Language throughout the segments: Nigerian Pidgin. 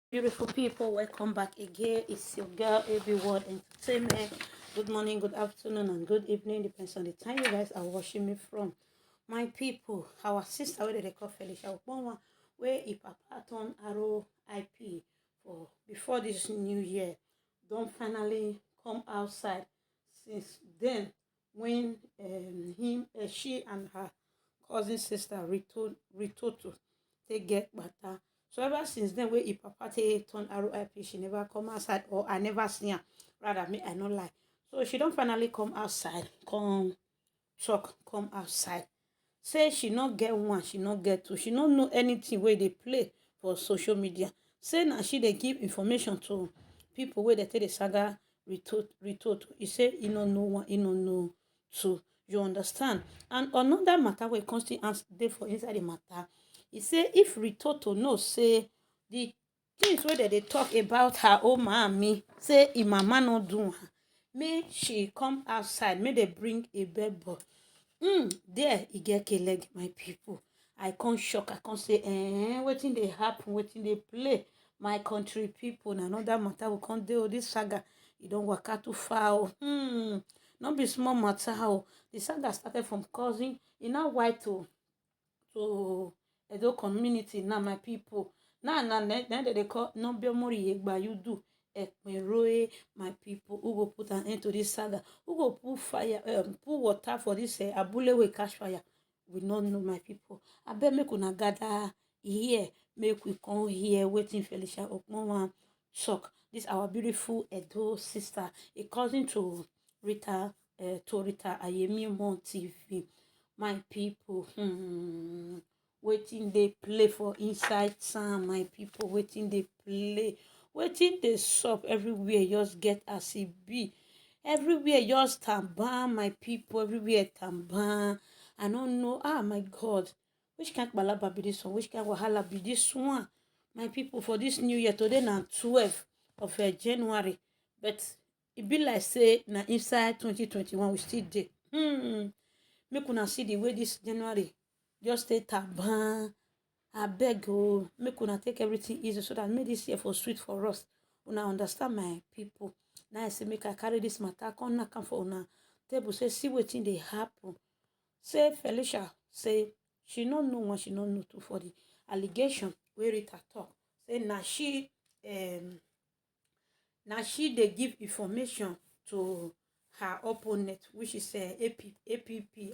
Beautiful people, welcome back again. It's your girl Everyone Entertainment. Good morning, good afternoon, and good evening, depends on the time you guys are watching me from. My people, our sister where they call Felicia Okponwa, where if papa turn RIP for before this new year, don't finally come outside. Since then, when she and her cousin sister Ritoto they get better. So ever since then, where if papa take turn RIP, she never come outside, or I never see her. Rather, me I not lie. So she don't finally come outside, come outside. Say she not get one, she not get two, she not know anything where they play for social media. Say now she they give information to people where they take the saga retort. He say he no know one, he no know two. You understand? And another matter where constant answer dey for inside the matter. He say if Ritoto know say the things where they talk about her own mommy, say if mama no do her, make she come outside, make they bring a bed boy. There e get leg, my people. I can't shock, I can't say wetin dey happen, wetin dey play. My country people, na another matter we can't deal with this saga. You don't work out too far. Not be small matter. The saga started from cousin. E now white to Edo community now, my people. Now then they call Nobiomori Yegba you do. Ekmeroe, my people, who go put an end to this saga? Who go put fire, put water for this abule we catch fire? We not know, my people. I bet make una gather here, make we come here waiting Felicia Okponwa shock. This our beautiful Edo sister, a cousin to Rita Ayemi Mon TV. My people, waiting they play for inside town, my people, waiting they play. Waiting they sup everywhere, just get as it be. Everywhere just tamban, my people, everywhere tamban. I don't know. My God. Which kind of balaba be this one? Which kind of wahala be this one? My people, for this new year, today na 12th of January. But it be like say na inside 2021 we still dey. Make una see the way this January just stay taban. I beg you, make una take everything easy so that make this year for sweet for us. Una understand, my people. Now I say make I carry this matter, come knock am for una table. Say see wetin dey happen. Say Felicia say she no know one, she no know two for the allegation wey Rita talk. Say na she dey give information to her opponent, which is APP,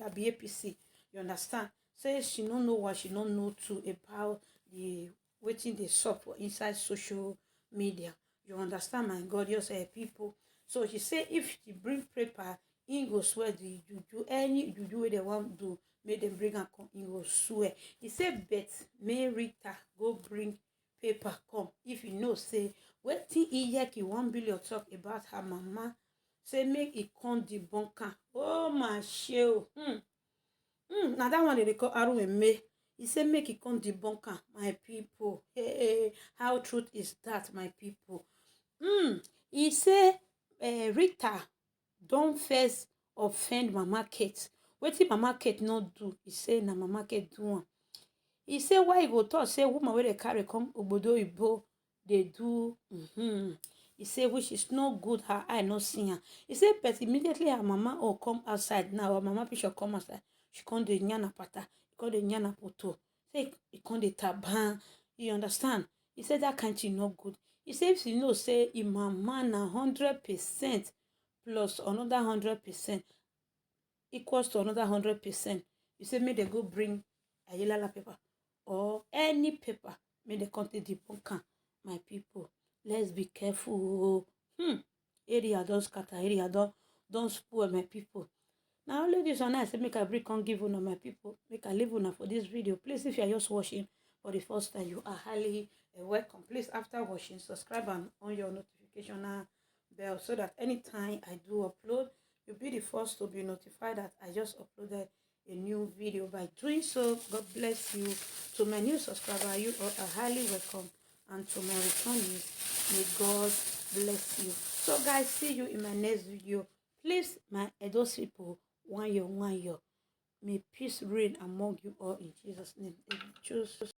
abi APC. You understand? Say she no know what, she no know too about the wetin dey sup for inside social media. You understand, my God, you say people. So she say if she bring paper, he go swear the juju, any juju wey they want do, make them bring am come, he go swear. He say bet may Rita go bring paper come if you know say wetin Iyeki 1 billion talk about her mama, say make e come debunk am. Oh my shell. Now that one they call Arueme. He said make it come debunk am, my people. Hey, how truth is that, my people? He say Rita don't first offend Mama Kate. Wetin Mama Kate not do? He say na Mama Kate do am. He say why he go talk say woman wey dey carry come obodo ibo they do. He say which is no good, her eye no see am. He say but immediately her mama come outside now, her mama picture come outside. She come dey nyana pata, he come dey nyana poto. Say he come dey taban. You understand? He said that kind thing not good. He said if you know say if mama na 100% plus another 100% equals to another 100%. You say make they go bring a yellow paper or any paper, make they come take the bunker. My people, let's be careful. Area don't scatter, area don't spoil, my people. Now only this one I say make I bring come give una, my people. Make I leave una for this video. Please, if you are just watching for the first time, you are highly welcome. Please, after watching, subscribe and on your notification bell so that anytime I do upload, you'll be the first to be notified that I just uploaded a new video. By doing so, God bless you. To my new subscriber, you are highly welcome. And to my returnees, may God bless you. So guys, see you in my next video. Please, my Edo people, one year. May peace reign among you all in Jesus' name. Choose.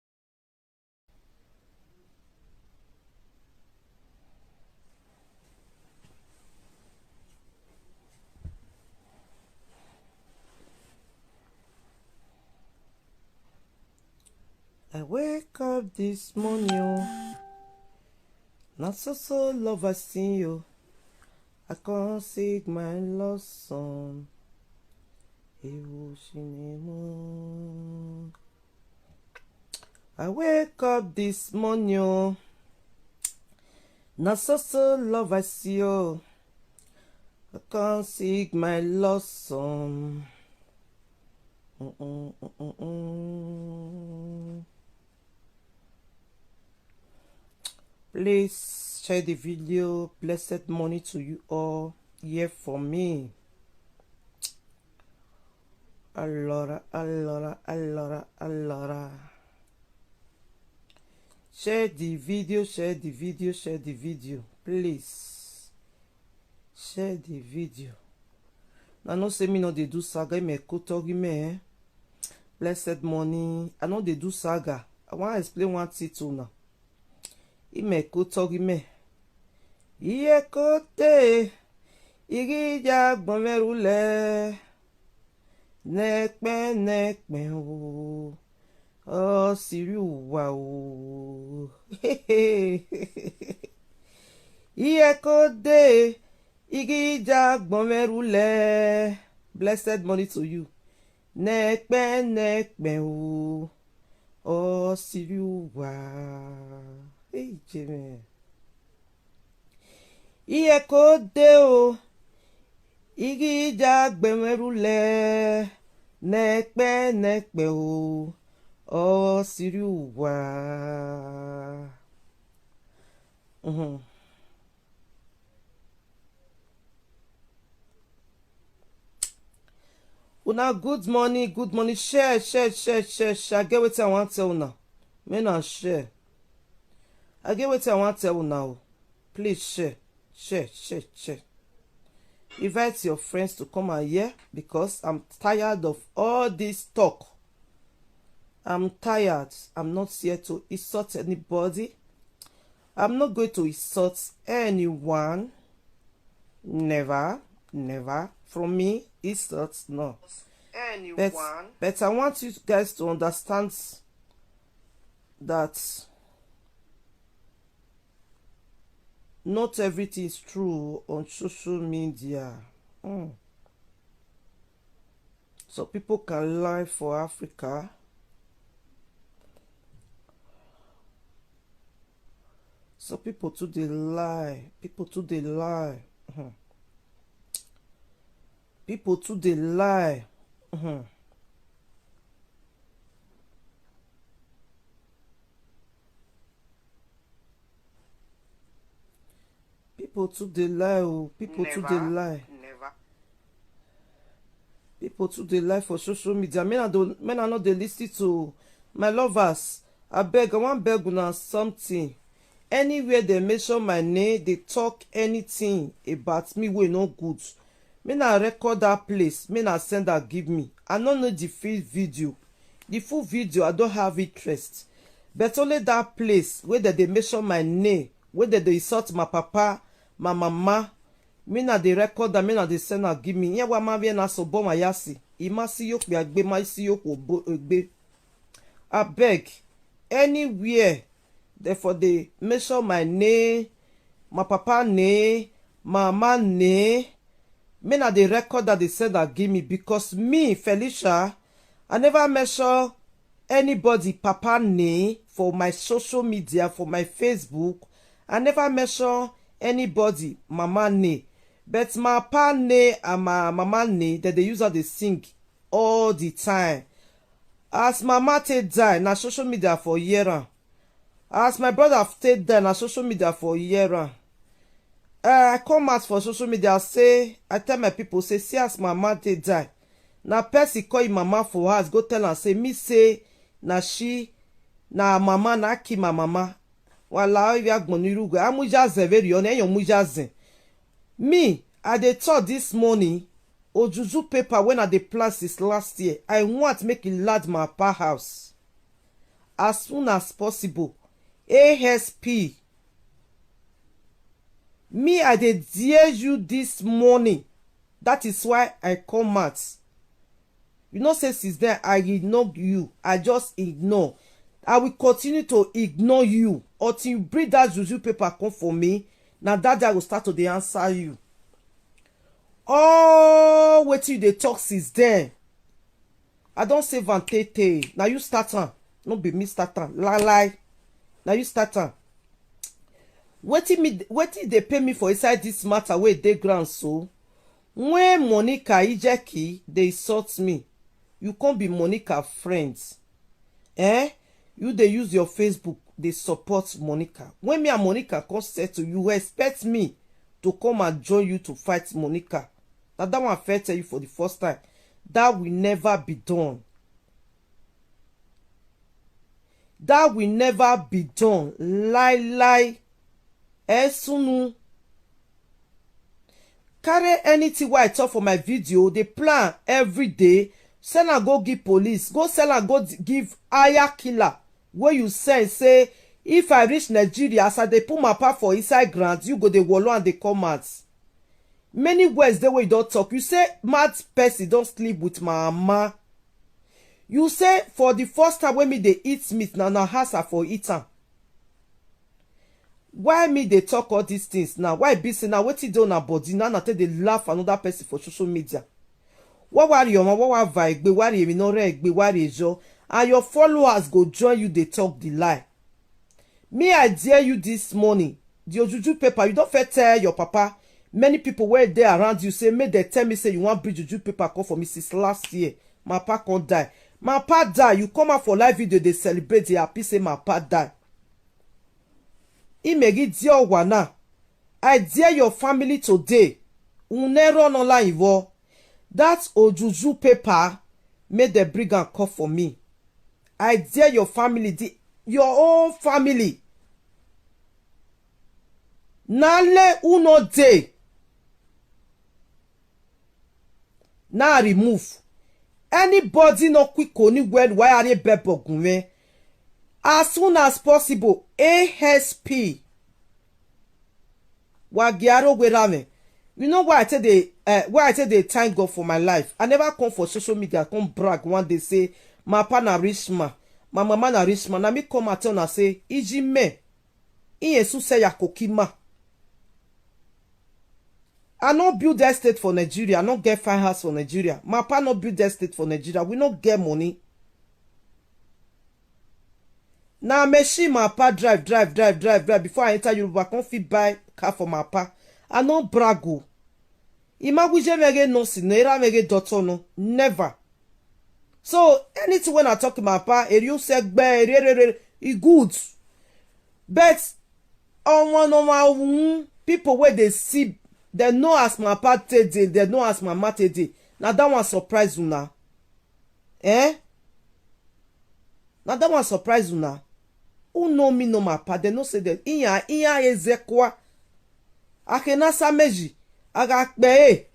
wake up this morning, not so love I see you. I can't sing my lost song. I wake up this morning, not so love I see you. I can't sing my lost song. Please share the video. Blessed morning to you all here for me. Allora. Share the video, please. Share the video. I know say me no dey do saga, me kotori me. Blessed morning. I know they do saga. I want to explain one thing to now. Ime kotori me. Iye kote. Irija gbomerule. Nekpe o. Oh, Siriu wow. Iye kote. Irija gbomerule. Blessed morning to you. Nekpe o. Oh, Siriu wow. Hey, Jimmy. Iye kote o. Irija gbomerule. Nekpe o. Oh, Siriu wow. Una good morning. Share. I get what I want to tell now. Me na share. I get what I want to tell now. Please share. Invite your friends to come and hear because I'm tired of all this talk. I'm tired. I'm not here to insult anybody. I'm not going to insult anyone. Never. From me, insult, no. Anyone. But I want you guys to understand that not everything is true on social media. So people can lie for Africa. So people too they lie. People too they lie. People too they lie. People too they lie. Oh, people too they lie. People too they lie for social media. Men are not they listen to my lovers. I want beg una something. Anywhere they mention my name, they talk anything about me wey no good. Me na record that place. Me na send that give me. I don't know the full video. The full video I don't have interest. But only that place where they mention my name, where they insult my papa, my mama. Me na the record that me na the send that give me. Yeah, wa ma na so bo ma yasi. Ima si yok bi agbe ma si yok ogbe. I beg anywhere. Therefore, they mention my name, my papa name, my mama name. Me na the record that they said that give me because me, Felicia, I never mention anybody papa name for my social media, for my Facebook. I never mention anybody mama name. But my papa name and my mama name that they use how they sing all the time. As my mama die, na social media for year. As my brother stayed there on social media for a year, I come out for social media, I tell my people, see as my mama die. Na person call him mama for house, go tell her, say, me say, na she, na mama, na ki my mama. Wala, ya gbonirugo, amujaze very on, enyo mujaze. Me, I dey thought this morning, Ojuju paper when I dey plant since last year, I want make it lad my pa house. As soon as possible. ASP. Me, I dey dare you this morning. That is why I come out. You know, say since then, I ignore you. I just ignore. I will continue to ignore you until you bring that juju paper come for me. Now that day I will start to dey answer you. Oh, wetin you dey talk since then? I don save am tey. Na you start am, no be me start am. Lie. Na you start am. Wetin dey pay me for inside this matter wey dey ground so? When Monica Ijeki dey insult me, you come be Monica friends. You dey use your Facebook dey support Monica. When me and Monica come settle, you expect me to come and join you to fight Monica. Na that one I first tell you for the first time. That will never be done. That will never be done. Lie. Sunu. Carry anything wey I talk for my video, dey plan every day. Sell am go give police. Go sell am go give hire killer. Wey you send say, if I reach Nigeria, as I dey put my part for inside ground, you go dey wallow and dey come out. Many words dey wey you don talk. You say mad person don sleep with my mama. You say for the first time when me dey eat meat, na house I for eat am. Why me dey talk all these things now? Why be say now wetin dey on her body now? Na take dey laugh another person for social media. What worry your mama? What worry egbe? Worry emi no re egbe? Worry ejo? And your followers go join you dey talk the lie. Me I dare you this morning. The ojuju paper you don fit tell your papa. Many people wey dey around you say make dem tell me say you wan bring juju paper come for me since last year. My papa can't die. My papa die. You come out for live video, they celebrate, they happy say my papa die. Imegi dear wana. I dare your family today. Unero no la ivo. That ojuju paper made the brigand call for me. I dare your family, your own family. Nale uno day. Now remove. Anybody no quick oni when why are they bebogunwe? As soon as possible, ASP. Wagiaro werame. You know why I tell they thank God for my life. I never come for social media, come brag one day say my papa na rich man, my mama na rich man. Na me come at and say, Iji me, Iyesu say yakokima. I no build estate for Nigeria. I no get fine house for Nigeria. My papa no build estate for Nigeria. We no get money. Now machine my papa drive. Before I enter Yoruba, I can't fit buy car for my papa. I no brago. Ima wije mege no sinera mege daughter no. Never. So anything when I talk to my papa, you say it good. But on my people where they see. They know as my papa today, they know as my mama today. Now that one surprise you now. Now that one surprise you now. Who know me no my papa? They know say that iya ezekwa. Akena sameji. Aga kbe.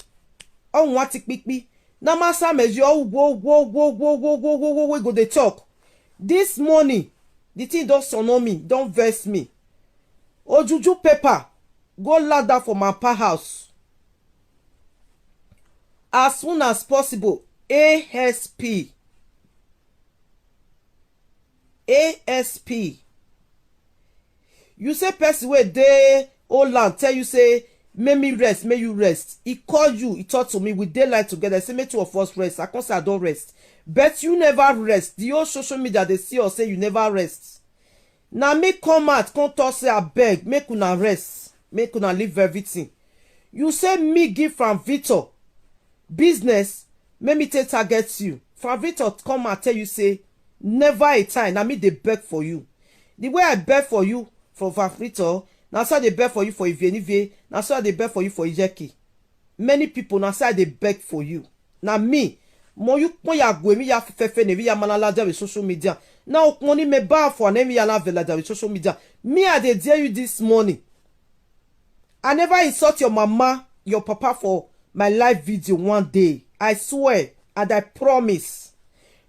Oh wati pikpi. Na ma sameji oh wo we go dey talk. This morning, the thing don't son me, don't vex me. Ojuju paper. Go ladder for my pa house. As soon as possible. ASP. You say person wey dey old land tell you say make me rest, make you rest. He call you, he talk to me, we daylight together. Say make two of us rest. I can't say I don't rest. But you never rest. The whole social media they see or say you never rest. Now me come out, come talk say I beg, make una rest. Make una leave everything. You say me give from Victor business, make me take target you. From Victor come and tell you say never a time. Now me they beg for you. The way I beg for you for Victor, now so they beg for you for Ivenive, now so they beg for you for Ijeki. Many people now say they beg for you. Now me, mo you ya gwe mi ya fefe ne ya manala with social media. Now money me ba for ne mi ya la vela with social media. Me I dey dare you this morning. I never insult your mama, your papa for my live video one day. I swear and I promise.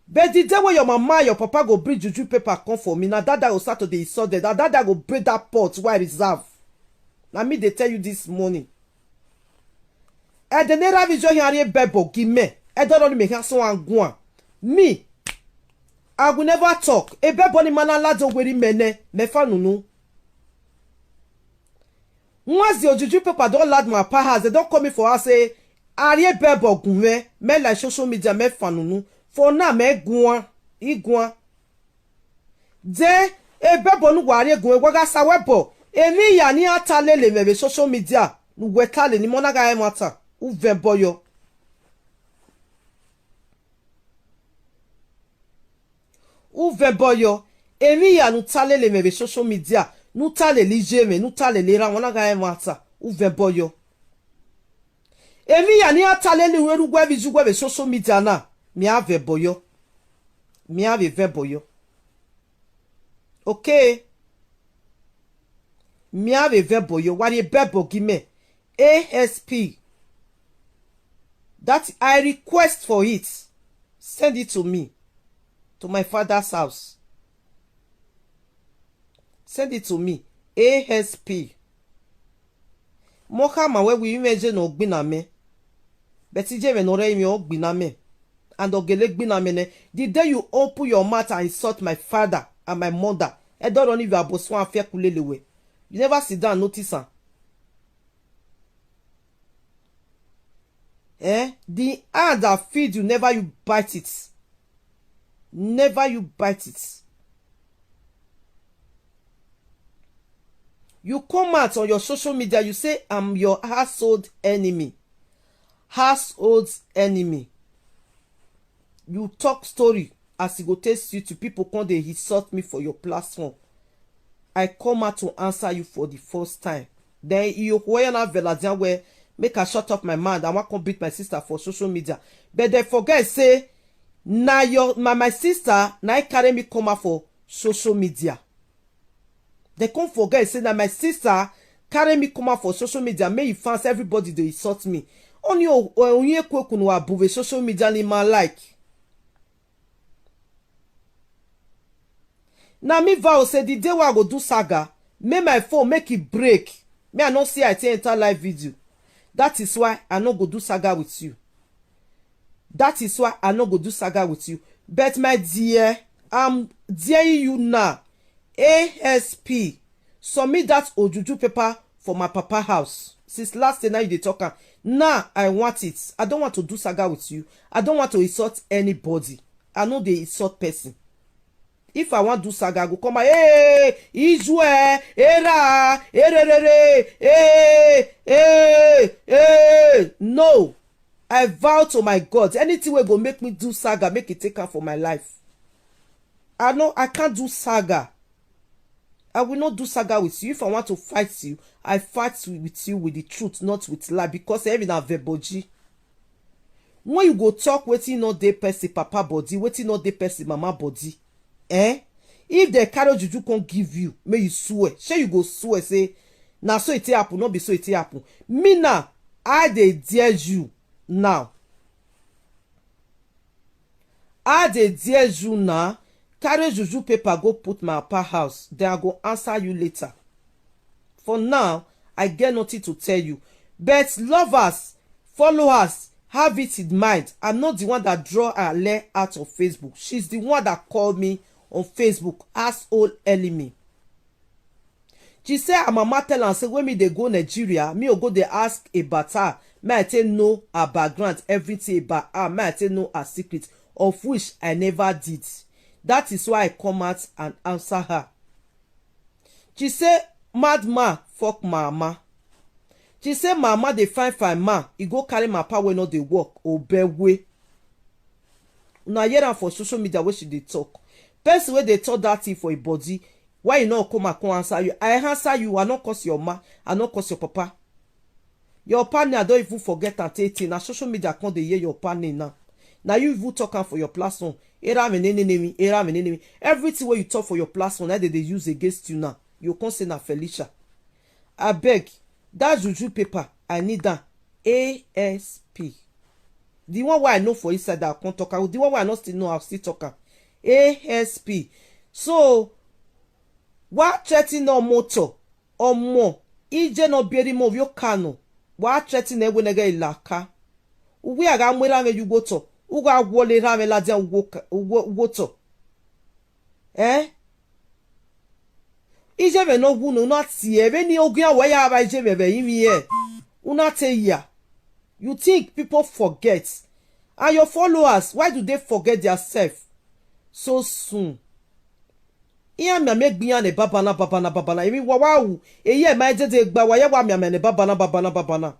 But the day when your mama, your papa go bring juju paper come for me, now that will start to the insult that that go break that pot where I reserve. Now me they tell you this morning. And the never video here bebo give me. I don't only make so and go. Me, I will never talk. Ebe boni mana lado weri mene mefa nunu. Once the Ojuju people don't lad my pa house, they don't come me for us say Ariye bebo gunwe me like social media me fanunu for na me guan iguan. De ebe bonu wari gunwe waga sawebo emi ya ni atale le mebe social media nu wetale ni mona ga emata u veboyo. U veboyo emi ya nu tale le mebe social media nu tale lijeme nu tale lera mona ga emata u veboyo. Emi ya ni atale ni weru gwe biju gwe social media na mi ave boyo. Mi ave veboyo. Okay. Mi ave veboyo wari bebo gime ASP. That I request for it. Send it to me. To my father's house. Send it to me. ASP. Moka ma we we imagine ogbina me. Beti je me no re mi ogbina me. And ogele gbina me ne. The day you open your mouth and insult my father and my mother, I don't know if you are boswan affair kulelewe. You never sit down and notice her. The hand that feed you, never you bite it. Never you bite it. You come out on your social media, you say, I'm your household enemy. Household enemy. You talk story as it go taste you to people come they insult me for your platform. I come out to answer you for the first time. Then you wear na veladian where make her shut up my mouth. I want to beat my sister for social media. But they forget say na your my sister na I carry me come out for social media. They can't forget say that my sister carry me come out for social media. May you fans everybody they insult me. On your onye kwekunu abuve social media ni ma like. Now me vow say the day I go do saga, may my phone make it break. May I not see I take entire live video. That is why I not go do saga with you. That is why I not go do saga with you. But my dear, I'm daring you now. ASP. Submit that Ojuju paper for my papa house. Since last day now you dey talk. Now I want it. I don't want to do saga with you. I don't want to insult anybody. I know they insult person. If I want to do saga, I go come hey, Ijue, era, no. I vow to my God, anything will go make me do saga, make it take out for my life. I know I can't do saga. I will not do saga with you. If I want to fight you, I fight with you with the truth, not with lie, because I have a verboji. When you go talk, waiting not dey person papa body, waiting not dey person mama body. If the carry juju can't give you, may you swear. Sure you go swear say, now so it happen, not be so it happen. Me now, I dey dare you now. I dey dare you now. Carry juju paper go put my upper house. Then I go answer you later. For now, I get nothing to tell you. But lovers, followers, have it in mind. I'm not the one that draw her leg out of Facebook. She's the one that called me on Facebook as old enemy. She say her mama tell am say when me dey go Nigeria, me go dey ask about her. May I tell know her background, everything about her. May I tell know her secret, of which I never did. That is why I come out and answer her. She say madman fuck mama. She say mama dey fine man. He go carry my power wey no dey work. Obey way. Una hear am for social media where she dey talk. Person wey dey talk that thing for a body, why you not come and answer you? I answer you. I not cause your ma. I not cause your papa. Your partner don't even forget at 18. Now social media can't dey hear your partner now. Now you even talking for your platform. Everything where you talk for your platform, that they use against you now. You can't say na Felicia. I beg that juju paper. I need that ASP. The one where I know for inside that I can't talk. The one where I not still know I'll still talk. ASP. So what threatening no motor or more? Ije no beri mo vyo kano. What threatening ewe nega ilaka? Uwe aga mwera me yugoto. Uga wole rame la dia ugoto. ijebe no gunu na tie be ni ogun awo ya ba ijebe be yin here una te ya. You think people forget, and your followers, why do they forget themselves so soon? Iya mi ame gbiyan ne babana emi wawu eye ma jede gba wa ye wa mi ame ne babana.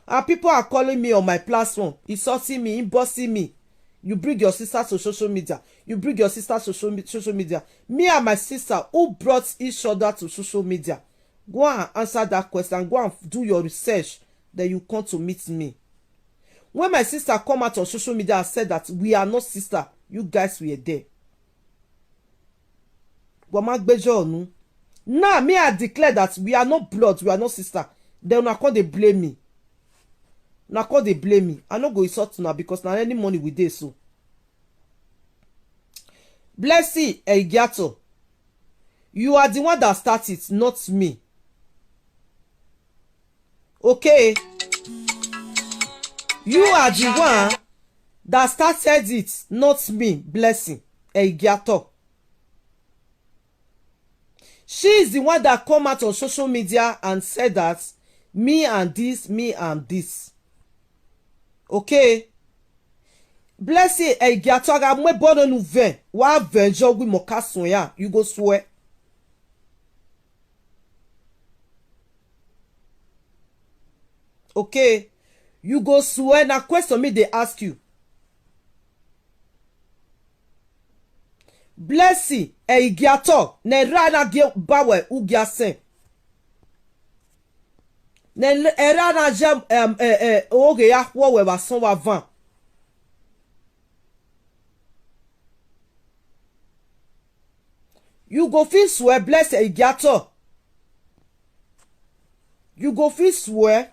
And people are calling me on my platform, insulting me, inboxing me. You bring your sister to social media. You bring your sister to social media. Me and my sister, who brought each other to social media? Go and answer that question. Go and do your research. Then you come to meet me. When my sister come out on social media and said that we are not sister, you guys were there. Now me I declare that we are not blood, we are not sister. Then una come they blame me. Una come they blame me. I no go insult now because now any money we dey so. Blessing Eigiato, you are the one that started, not me. Okay? You are the one that started it, not me. Blessing Eigiato. She is the one that come out on social media and said that me and this. Okay? Blessing Eigiato aga mwe bono nu ven. Wa venjo wi mokason ya. You go swear. Okay? You go swear. Na question me they ask you. Blessing Eigiato ne rana ge bawe ugia sen. Ne rana jam oge ya wo we ba son wa van. You go fit swear, Blessing Eigiato. You go fit swear.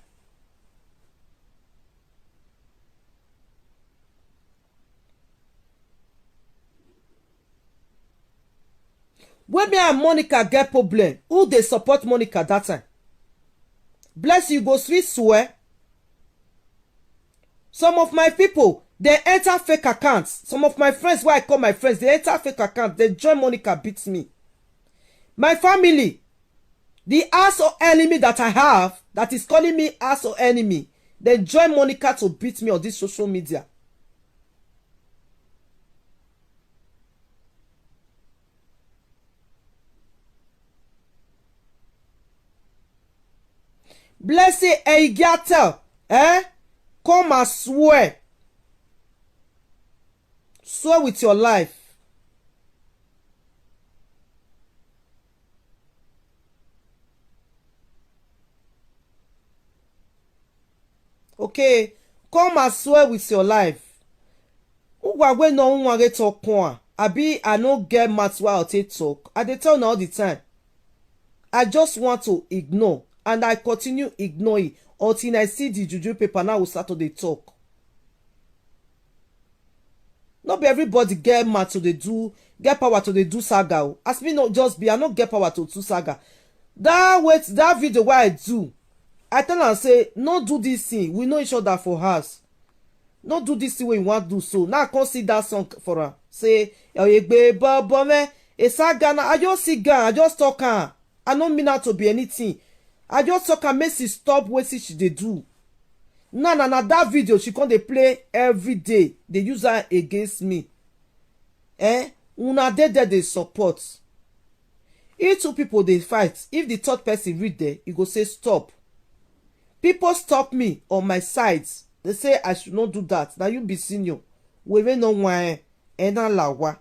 When me and Monica get problem, who they support Monica that time? Bless you go swear. Some of my people, they enter fake accounts. Some of my friends, why I call my friends, they enter fake accounts. They join Monica beats me. My family, the ass or enemy that I have, that is calling me ass or enemy, they join Monica to beat me on this social media. Blessing Eigiato, come and swear. Swear with your life. Okay, come and swear with your life. Uwa no one get talk on. Abi I no get mouth while I talk. I dey tell now all the time. I just want to ignore. And I continue ignoring until I see the juju paper. Now we start to dey talk. Not be everybody get mad to dey do, get power to dey do saga. As me not just be, I not get power to do saga. That video where I do, I tell am say, no do this thing. We know each other for us. No do this thing when you want to do so. Now I can't see that song for her. Say, a saga. I just see gun. I just talk her. I don't mean her to be anything. I just talk and make she stop wetin she dey do. Na that video she come dey play every day. They use her against me. Una dey support. If two people dey fight, if the third person read there, he go say stop. People stop me on my sides. They say I should not do that. Now you be senior. We may know why. Ena lawa.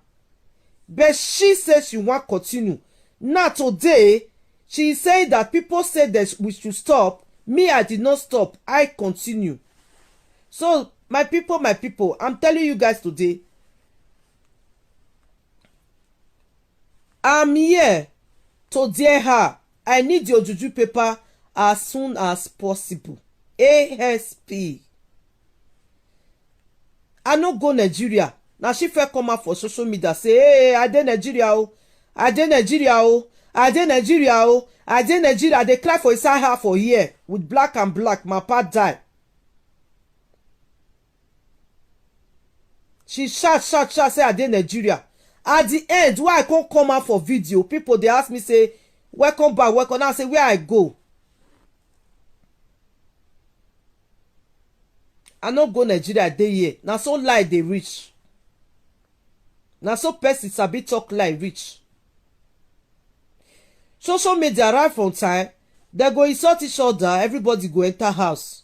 But she says she want continue. Now today, she is saying that people said that we should stop. Me, I did not stop. I continue. So, my people, I'm telling you guys today, I'm here to dear her. I need your juju paper as soon as possible. ASP. I no go Nigeria. Now she first come out for social media say, hey, I dey Nigeria oh. I dey Nigeria oh. I dey Nigeria oh. I dey Nigeria. They cry for inside her for here with black and black. My pa die. She shout say I dey Nigeria. at the end wey I come out for video, people dey ask me say welcome back, welcome. Now I say where I go, I no go Nigeria, dey here. Na so lie dey reach, na so person sabi talk lie reach. Social media right from time, they go insult each other, everybody go enter house,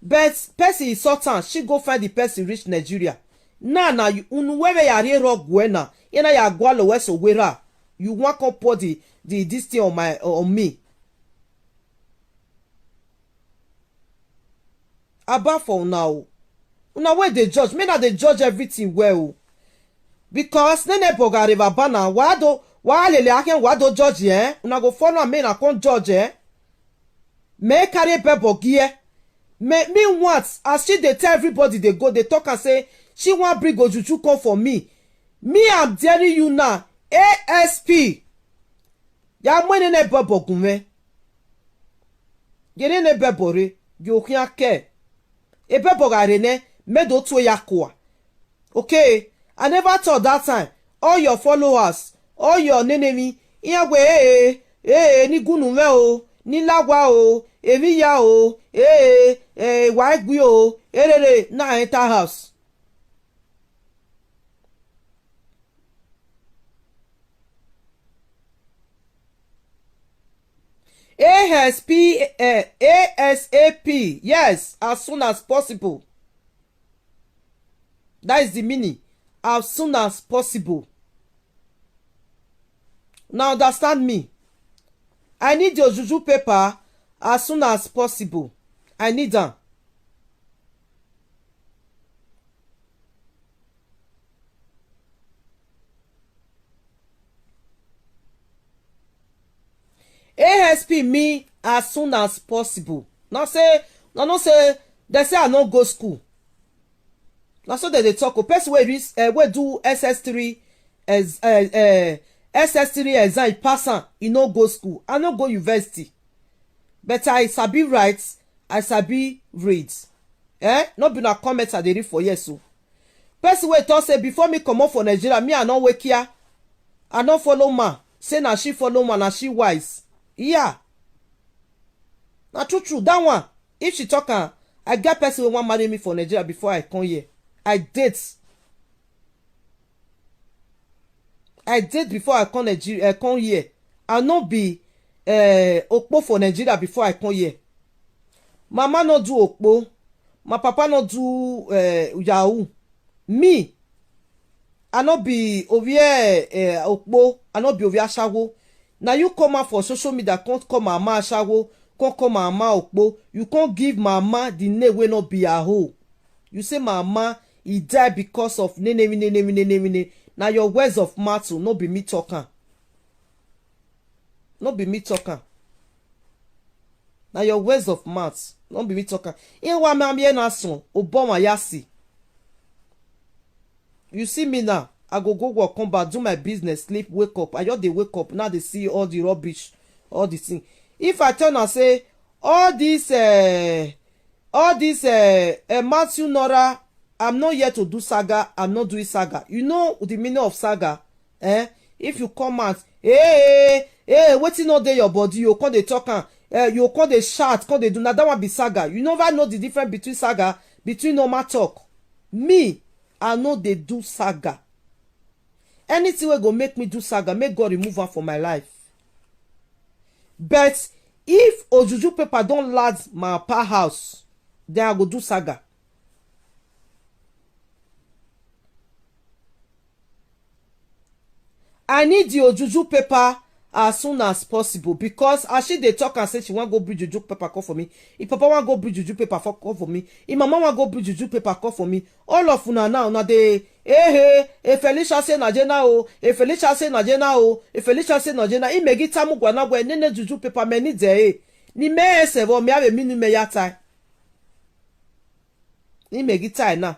but person insult am, she go find the person reach Nigeria. Na unu wewe yare rock gwena ina ya gwalo weso wera, you wan come pour the this thing on me. About for now, una wey dey judge, me na dey judge everything well, because nene bogareva bana wado wa lele aken wado judge una go follow me na come judge me carry bebo gie me what as she dey tell everybody dey go dey talk and say she wan bring ojuju come for me I'm telling you now, ASP ya mwene ne bebo gume gene ne bebo re yo kian ke e bebo gare ne me do to yakwa. Okay, I never thought that time all your followers, all your enemy iyawe ni gunu me o, ni lagwa o, evi ya o, wa gbi o, erere na enter house. ASAP, yes, as soon as possible. That is the meaning. As soon as possible. Now understand me. I need your juju paper as soon as possible. I need them. ASP me as soon as possible. Now say, no say, they say I no go school. Now so they talk. A person wey do SS3 as SS3 exam pass am, e no go school. I no go university. But I sabi write, I sabi read. No be na comment I dey read for yes o. Person wey talk say before me comot for Nigeria, me I no wake here. I no follow man. Say na she follow man, na she wise. Yeah. Na true that one. If she talk am, I get person wey wan marry me for Nigeria before I come here. I date before I come Nigeria, come here. I no be okpo for Nigeria before I come here. Mama no do okpo, my papa no do yahoo. Me, I no be ovie okpo, I no be ovie ashawo. Now you come out for social media, can't call mama ashawo, can't call mama okpo. You can't give mama the name wey no be a hoe. You say mama he died because of ne. Now your words of mouth no be me talking. No be me talking. Now your words of mouth no be me talking. In wa me na son obama yasi. You see me now. I go work, come back, do my business, sleep, wake up. I just dey wake up. Now they see all the rubbish, all the thing. If I turn and say all this Matthew Nora, I'm not here to do saga, I'm not doing saga. You know the meaning of saga? If you come out, wetin no dey your body, you come dey talk am, you come dey shout, come dey do, na that one be saga. You never know the difference between saga, between normal talk. Me, I no dey do saga. Anything wey go make me do saga, make God remove am for my life. But if ojuju paper don land my papa house, then I go do saga. I need the ojuju paper as soon as possible, because as she dey talk and say she wan go bring juju paper come for me, if papa wan go bring juju paper come for me, if mama wan go bring juju paper come for me, all of una now na dey Felicia say na jena o, Felicia say na jena o, Felicia say na jena. Imegita mu gwana gwa nene juju paper me ni de ni me se vo me ave minu me yata. Imegita na.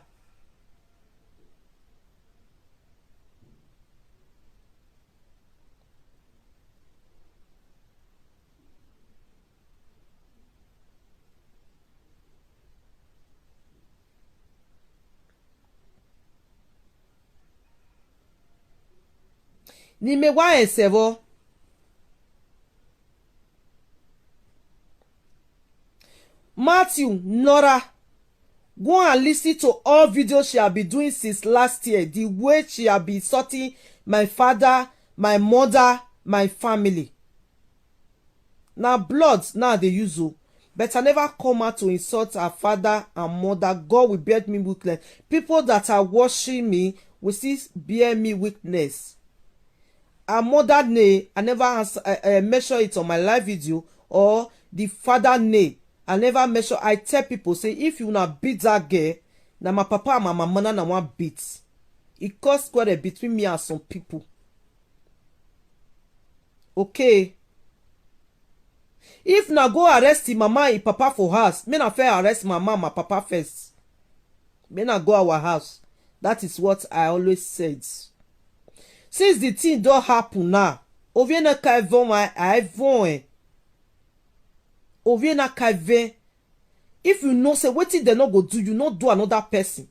ni me wa ensevo. Matthew, Nora, go and listen to all videos she have been doing since last year. The way she have been insulting my father, my mother, my family. Now blood, now they use you. But I never come out to insult her father and mother. God will bear me witness. People that are watching me will still bear me witness. Her mother name, I never measure it on my live video, or the father name. I never measure. I tell people, say, if you not beat that girl, na my papa and my mama na one beat. It caused quite a between me and some people. Okay. If na go arrest him mama and papa for house, me na fair arrest my mama and my papa first. Me na go our house. That is what I always said. Since the thing don't happen now, ovie na ka evon I evon. Ovie na ka evon. If you know say wetin they no go do, you not do another person.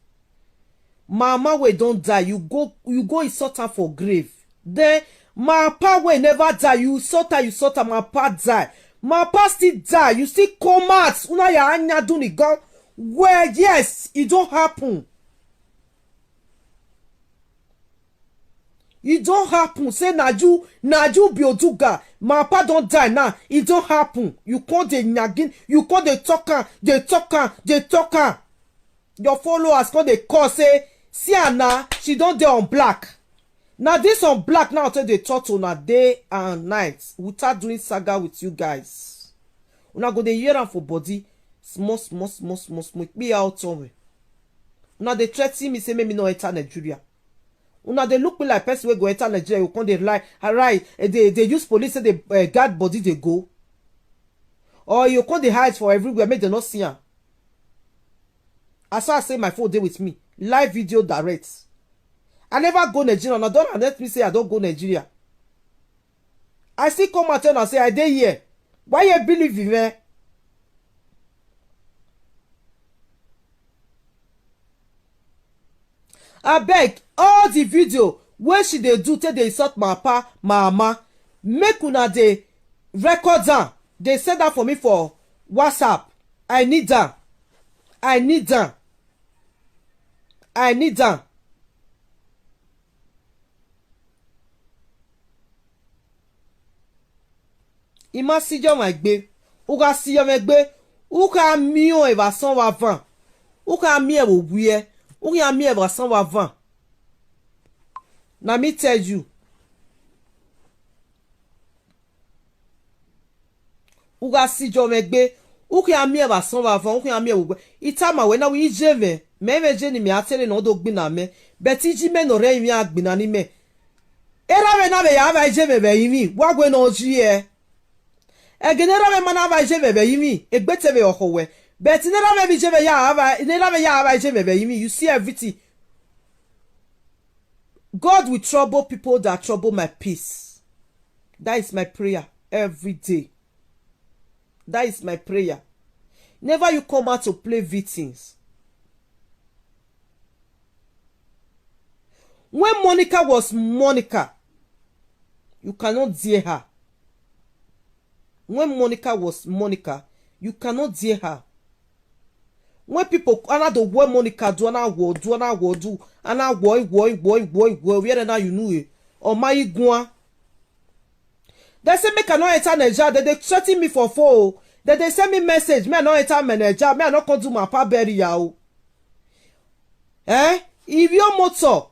Mama wey don't die, you go insult her for grave. Then my papa wey never die, you insult her, my papa die. My papa still die, you still come out. Una ya anya do ni go. Well, yes, it don't happen. It don't happen. Say Naju Bioduga. My papa don't die now. It don't happen. You call the nyagin. You call the talker. Your followers call the call say, see Anna, she don't dey on black. Now this on black now tell they talk on a day and night without doing saga with you guys. Una go dey hear am for body. Small. Be out on me. Una dey threaten me say make me no enter Nigeria. Una they look me like person wey go enter Nigeria, you come dey lie, right? They use police say they guard body they go. Or you come dey hide for everywhere, make them not see am. As I say my phone dey with me. Live video direct. I never go Nigeria. Now don't let me say I don't go Nigeria. I still come out and say I dey here. Why you believe in me? I beg all the video where she dey do till they insult my papa, my mama, make una dey record am. They send that for me for WhatsApp. I need them. Ima si jo ma gbe. Ou ka si yo me gbe. Ou ka mi on eva 120. Ou ka mi e wo buye. Ou ka mi eva 120. Na me tell you. Ou ka si jo me gbe. Ou ka mi eva 120. Ou ka mi e wo buye. Ita ma we na wi jeve. Me je ni mi atele no do gbi na me. Beti ji me no re mi agbi na ni me. Era me na be ya ba je me be yimi. Wa gwe no ji e. Egenera me mana ba je me be yimi. Egbete be ohowe. But nera me bi je me ya ba je me be yimi. You see everything. God will trouble people that trouble my peace. That is my prayer every day. That is my prayer. Never you come out to play victims. When Monica was Monica, you cannot dare her. When Monica was Monica, you cannot dare her. When people another what Monica do ana wo do ana boy where now you know it or my igua. They say me cannot enter Nigeria. They threaten me for four. They send me message. Me not enter Nigeria. Me not come do my pa bury ya. If your motor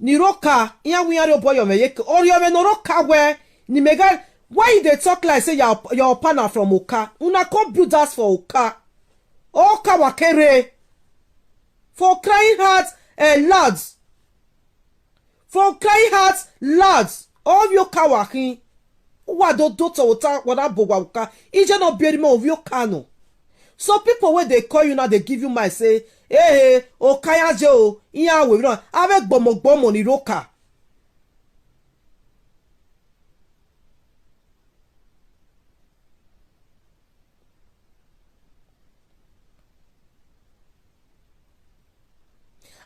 ni roka iya we are boy me yek or you no roka where ni mega. Why they talk like say your partner from Oka? Una come build us for Oka. Oka wakere. For crying heart lads. For crying heart lads. All your kawaki. What do to what boga ije no bury me of your cano. So people when they call you now, they give you my say, hey, Okaya jo, iya we no avec bomo ni roka.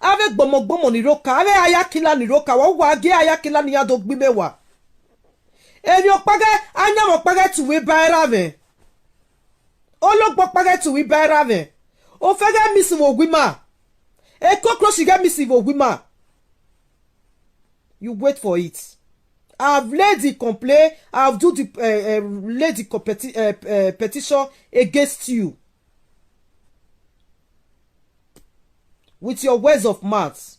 Avec bomo ni roka, avec ayakila ni roka, wa ge ayakila ni ado gbimewa. Eri okpage anya mo kpage tu we bairave. Ologbo kpage tu we bairave. O fege misi wo gwima. E cockroach get misi wo gwima. You wait for it. I've laid the complaint. I've do the laid the petition against you with your words of mouth.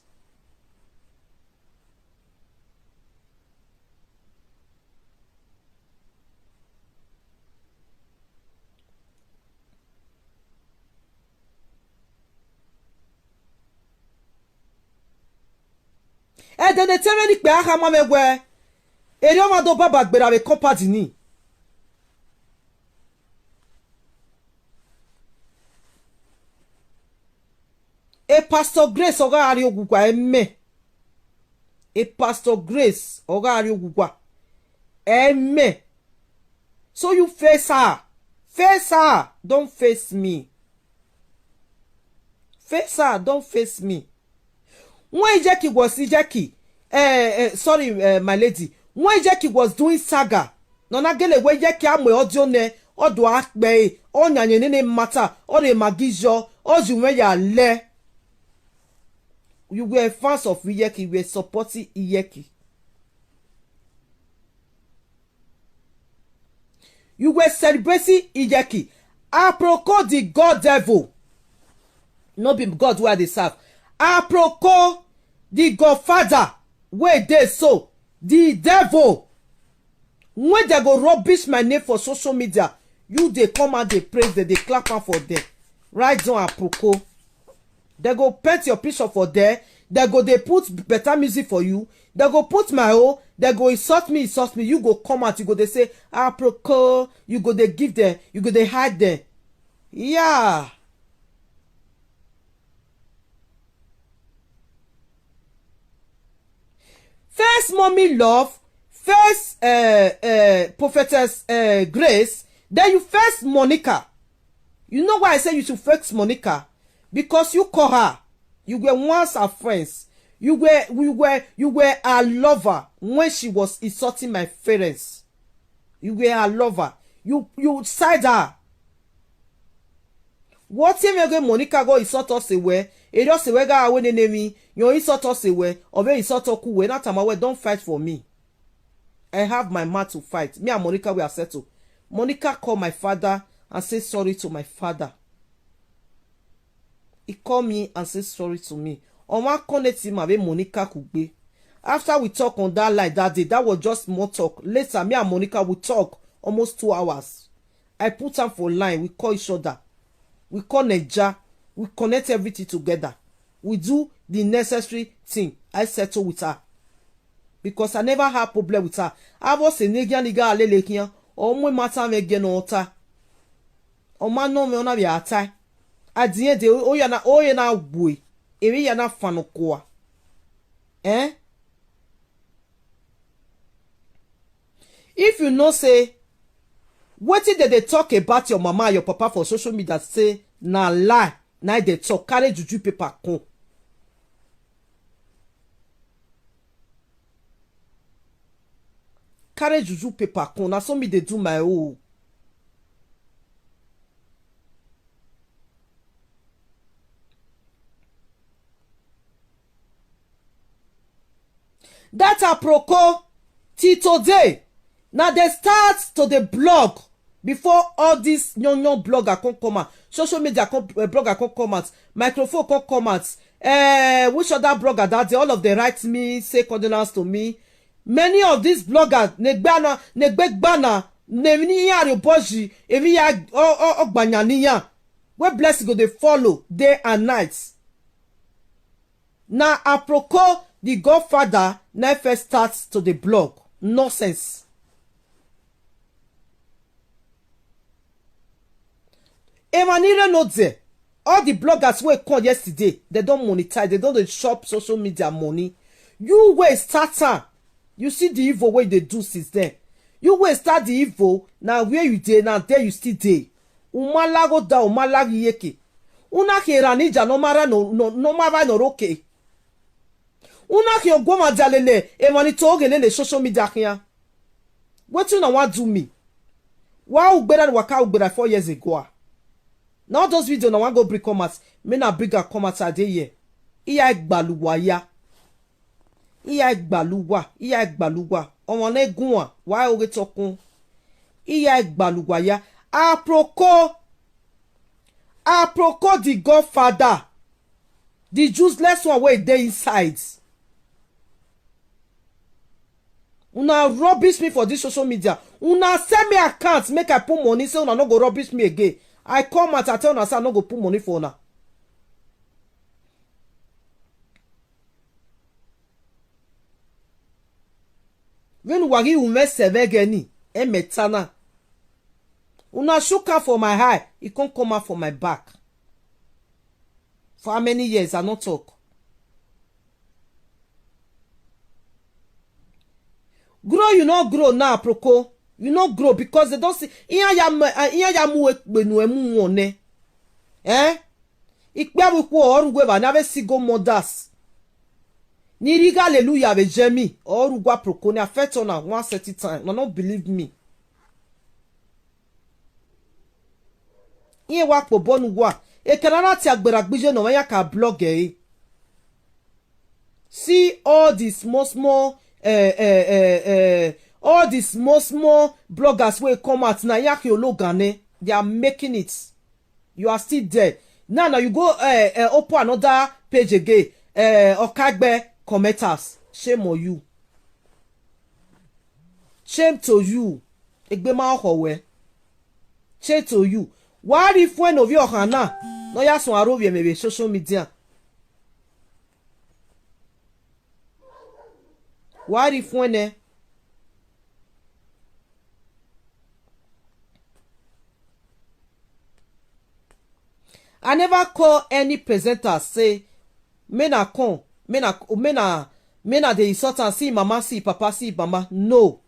E de ne teme ni pe aha ma megwe. Eri o ma do baba gbera we company ni. E Pastor Grace oga ari ogugwa eme. E Pastor Grace oga ari ogugwa eme. So you face her. Face her. Don't face me. Face her. Don't face me. When Jackie was Jackie, sorry, my lady. When Jackie was doing saga, nona gele we Jackie amwe audio ne, odo akbe, onyanye nene mata, ore magijo, ojume ya le. You were fans of Iyeki, you were supporting Iyeki. You were celebrating Iyeki. Aproko the God devil. No be God where they serve. Aproko the Godfather where they so the devil. When they go rubbish my name for social media, you they come and they praise them, they clap on for them. Right down Aproko. They go paint your picture for there. They go they put better music for you. They go put my own. They go insult me. You go come out. You go they say Aproko. You go they give them. You go they hide them. Yeah. First mommy love, first prophetess Grace, then you first Monica. You know why I say you should first Monica? Because you call her. You were once her friends. You were a lover when she was insulting my parents. You were a lover. You side her. What if you Monica go insult us away? It just say we ga when enemy. You insult us away. Or we insult us away. Not time away. Don't fight for me. I have my man to fight. Me and Monica we are settled. Monica called my father and say sorry to my father. He called me and said sorry to me. On one connect him with Monica Kugbe. After we talk on that line that day, that was just more talk. Later, me and Monica we talk almost 2 hours. I put her for line. We call each other. We call Neja. We connect everything together. We do the necessary thing. I settle with her. Because I never had problem with her. I was a nigga alelekian. Or my matter me gen ota. Or man no me ona bi atai. At the end, oh na boy. Ewe yana fanokoa. Eh? If you know say, what did they talk about your mama, your papa for social media say, na lie, na they talk, carry juju paper con. Carry juju paper con, na so me they do my own. That Aproko till today. Now they start to the blog before all this young blogger come out, social media blogger come out, microphone come out. Which other blogger that they all of them write me, say condolence to me. Many of these bloggers negbana nevini ya reboji evi ya ogbanyaniya. Where blessed go they follow day and night. Now Aproko the Godfather now first starts to the blog. Nonsense. Emanire no there. All the bloggers were called yesterday. They don't monetize. They don't shop social media money. You will start. You see the evil way they do since then. You will start the evil. Now where you dey, now there you still dey. Umalago da umalagi yeke. Una keranija no mara no roke. Una ki ogoma jalele e moni toge le social media kia. wetin una wan do me? Why ugbera waka ugbera 4 years ago? Now those videos na wan go bring come out. Me na bring come out a day here. Iya igbaluwa ya. Iya igbaluwa. Ọmọ na egun wa. Why oge tokun? Iya igbaluwa ya. Aproko the Godfather. The useless one wey dey inside. Una rubbish me for this social media. Una send me account make I put money say una no go rubbish me again. I come out I tell una say I no go put money for una. When wagi ume sevegeni emetana. Una shuka for my eye, it can't come out for my back. For how many years I not talk? Grow, you not grow now, Proko. You not grow because they don't see. Iya mu ekbenuemu one. Ikpe wikwo orugwe ba never see go mothers. Ni riga hallelujah be jemi orugwa Proko ni affect on one certain time. No, not believe me. Iye wa po bonu wa. E kanana ti agbera gbije no ya ka blog e. See all these small all these small bloggers wey come out na yaki ologane, they are making it. You are still there. Now you go open another page again. Okagbe commenters. Shame on you. Shame to you. Egbe ma ohowe. Shame to you. What if one of your hana? No ya son arovie maybe social media. What if one I never call any presenter say mena come mena dey insult and see mama see papa see mama. No.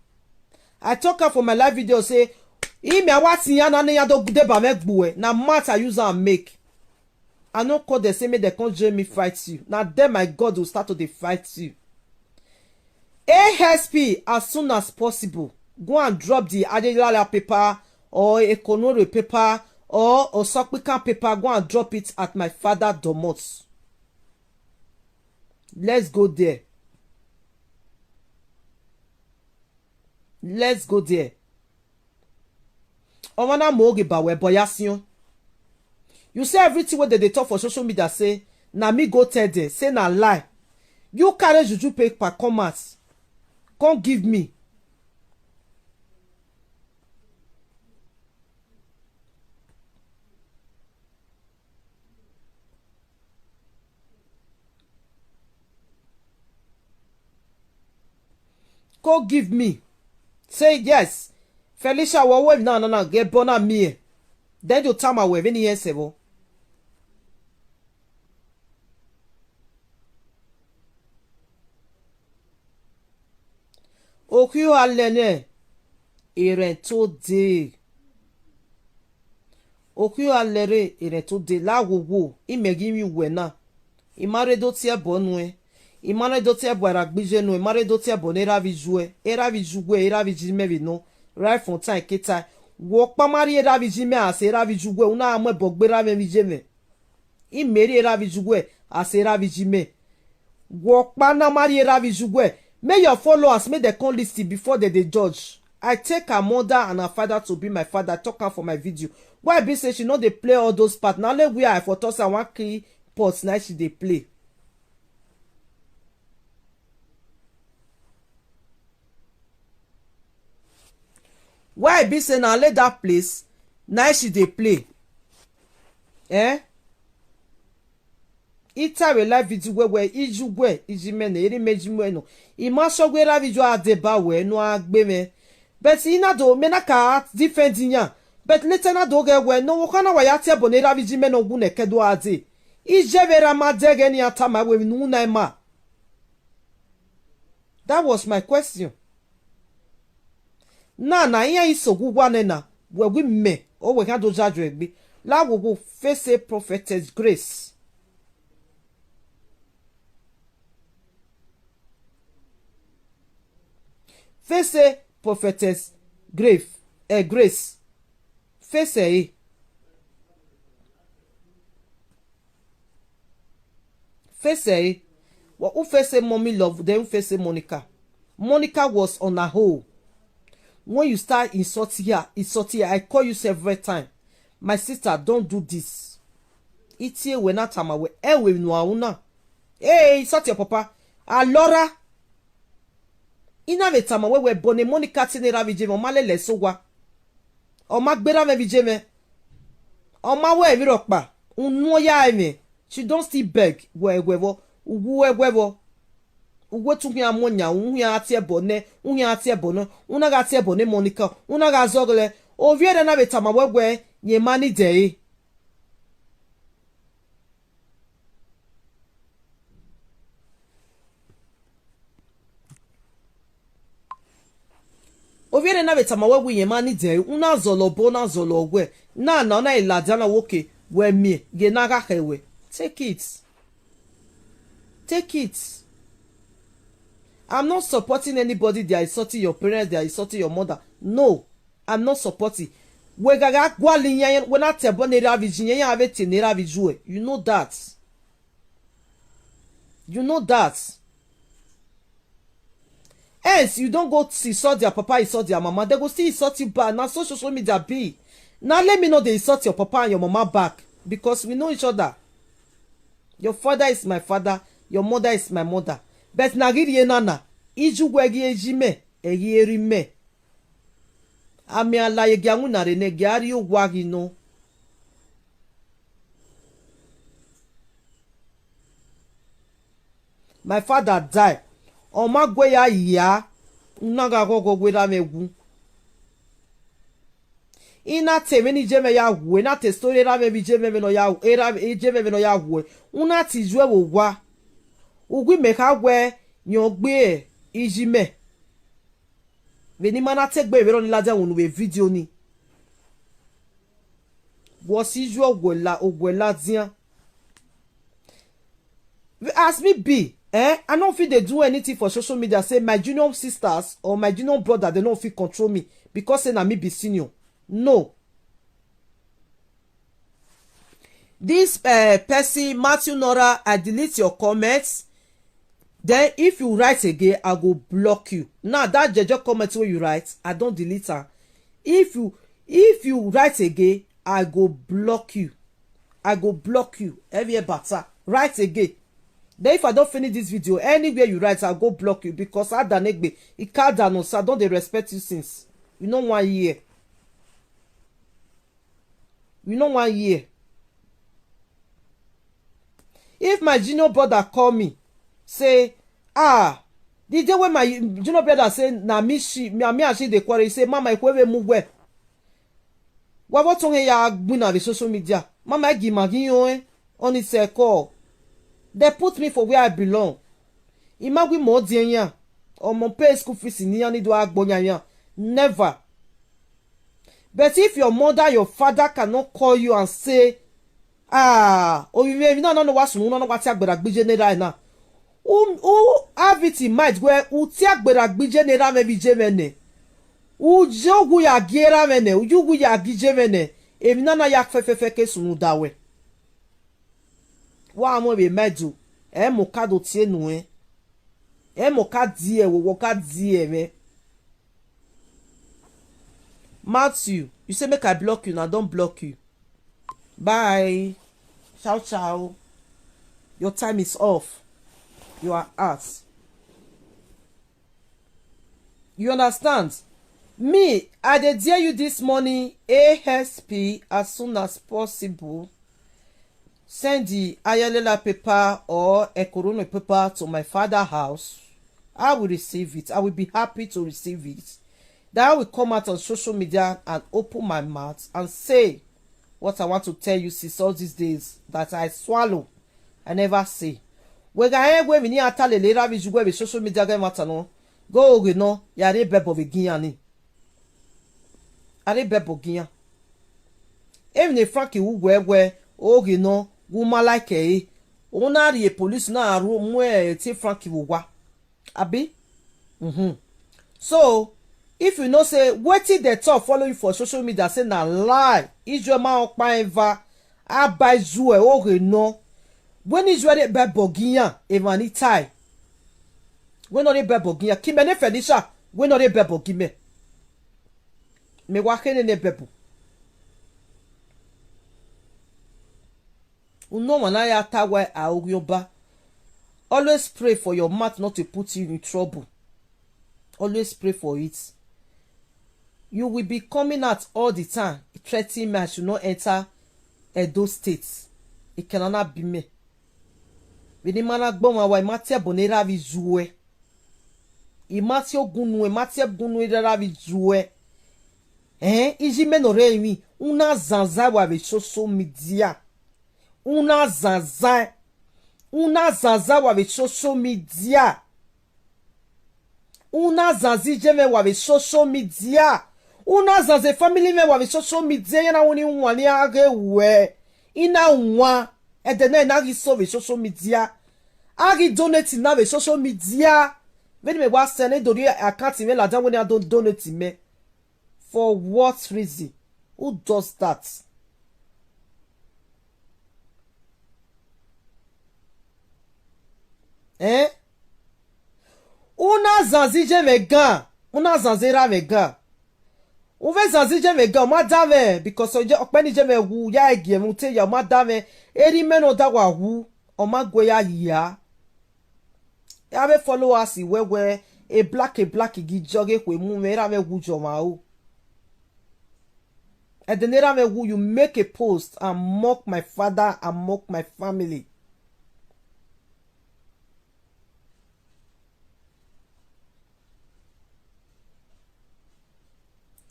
I talk her for my live video say ime awati yana ne yado de ba megbuwe na mat I use and make. I no call they say me they can't join me fight you. Now then my God will start to dey fight you. ASP as soon as possible go and drop the Adelala paper or Ekonoro paper or Osokpika paper. Go and drop it at my father domot. Let's go there. Let's go there. Owana moge bawe boyasion. You say everything what they talk for social media say na me go tell them say na lie. You carry juju paper come out. Come give me. Go give me. Say yes. Felicia wo no get bona me. Then you tell my way any years ago. Okuyo alene iren to de. Okuyo alere iren to de la wowo imegi mi wena. Imare do ti ebonu e. Imare do ti ebo aragbije no, imare do ti ebo ne ravijue. Era vijime no. Right from time keta. Wo pa mari era vijime as era vijue una amo ebogbe rave vijime. Imeri era vijue as era vijime. Wo pa na mari era vijue. May your followers make they come listen before they judge. I take her mother and her father to be my father. Talk her for my video. Why be say she know they play all those parts. Now let we are for toss and one key pots now she they play. Why be say now let that place now she they play. Ita we live video we ijugwe ijimene eri mejimwe no ima sogwe ra video adeba we no agbe me but ina do me na ka defend yan but later na do ge we no kana wa ya te bo ne ra video me no gu ne kedo ade ije vera ma dege ni atama we nu na ma. That was my question. Na iya isogu gwane na we wi me o we kan do jaju egbe la wo face prophetess Grace. Face prophetess Grace face well, who face mommy love, then who face Monica. Monica was on a hole. When you start insulting her, I call you several times. My sister, don't do this. It's here when not time away. We no. Hey, insult your papa. Alora. Ina ve time we bone Monica tinera vije mo male le so wa. O ma gbera me vije me. O ma we mi rokpa. Unu ya me. She don't still beg. Wewo. Ugwe tuku ya monya, unya atie bone, una ga atie bone Monica, una ga zogle, o viere na betama wegwe, nye mani dey. O viere na betama wegwe nye mani dey, una zolo bona zolo ogwe, na iladana woke, we mi, ge naga hewe. Take it. Take it. I'm not supporting anybody. They are insulting your parents. They are insulting your mother. No, I'm not supporting. You know that. You know that. Else, you don't go to insult their papa, insult their mama. They go still insult you back. Now, social media be. Now, let me know they insult your papa and your mama back. Because we know each other. Your father is my father. Your mother is my mother. But nagiri nana iju gwegi ejime eyeri me ami ala yegi anuna rene giari ogwagi no. My father died. Oma gwe ya unaga gogo gwera megu. Ina temeni jeme ya gwe na te story ra me bi jeme me no ya era jeme me no ya gwe una ti jwe wo gwa. Ugwi meka gwe nyogbe ijime veni mana tegbe vero ni laja wonu we video ni wo si ju ogwela dian. As me be I don't feel they do anything for social media. Say my junior sisters or my junior brother, they don't feel control me because say na me be senior. No. This person Matthew Nora, I delete your comments. Then if you write again, I go block you. Now that jeje comment where you write, I don't delete her. If you write again, I go block you. I go block you. Every bata. Write again. Then if I don't finish this video, anywhere you write, I'll go block you because I don't negbe. It can't done so I don't they respect you since. You know 1 year. You know 1 year. If my junior brother call me, say, the day when my junior brother say, na me actually the quarry, say, Mama, ikwewe mugwe. What on ya gbuna the social media? Mama, give my on its call. They put me for where I belong. Imagine more dienya. Or mon pay school fees in Niani do agbonya. Never. But if your mother, your father cannot call you and say, you don't know what's wrong, what general now. Who have it in mind where utiak berak general maybe Gemene. Jogu ya gera mene, ujugu ya gijemene. Nana yak fefeke sunu dawe. Wa amo be medu. Moka do tie nou moka die woka die me. Matthew, you say make I block you, now don't block you. Bye. Ciao ciao. Your time is off. You are out. You understand? Me, I dey dare you this morning, ASP, as soon as possible. Send the Ayalela paper or Ekorone paper to my father's house. I will receive it. I will be happy to receive it. Then I will come out on social media and open my mouth and say what I want to tell you since all these days that I swallow. I never say. We ga egwe mi ni atale le ra bi jugwe be social media ga mata no. Go oge no ya re bebo be giyan ni. Are bebo giyan. Even the Frankie wu gwe oge no woman like e. Ona ri police na aru mu ti Frankie wo wa. Abi? So if you know say wetin dey talk follow you for social media say na lie, Israel ma okpa eva abai zue ore no. When Israel dey be bogiyan evani tai. When no dey be bogiyan kime ne fenisha when no dey be bogime. Me wa kene ne bebu. Uno manaya tawa a ogyoba. Always pray for your mouth not to put you in trouble. Always pray for it. You will be coming out all the time threatening me I should not enter Edo State. It cannot be me. Vini mana gboma wa imatia bonera vi zuwe. Imatio gunwe, matia gunwe dera vi zuwe. Iji menore mi. Una zanza wa vi social media. Una zanza wa vi social media. Una zanzi jeme wa vi social media. Una zanze family me wa vi social media. Yana wuni wani age we. Ina unwa. Edene nagi so vi social media. Agi donate na vi social media. Veni me wa sene dori account me la dan woni adon donate me. For what reason? Who does that? Una zanzije vegan. Una zanzera vegan. Uve zanzije vegan. Ma dave. Because okpeni jeme wu. Ya egie mute ya. Ma dave. Eri meno da wa wu. Oma gwe ya. Ya be follow us. We. A black gi joge kwe mu. Me era me wu joma u. And then era me wu. You make a post. And mock my father. And mock my family.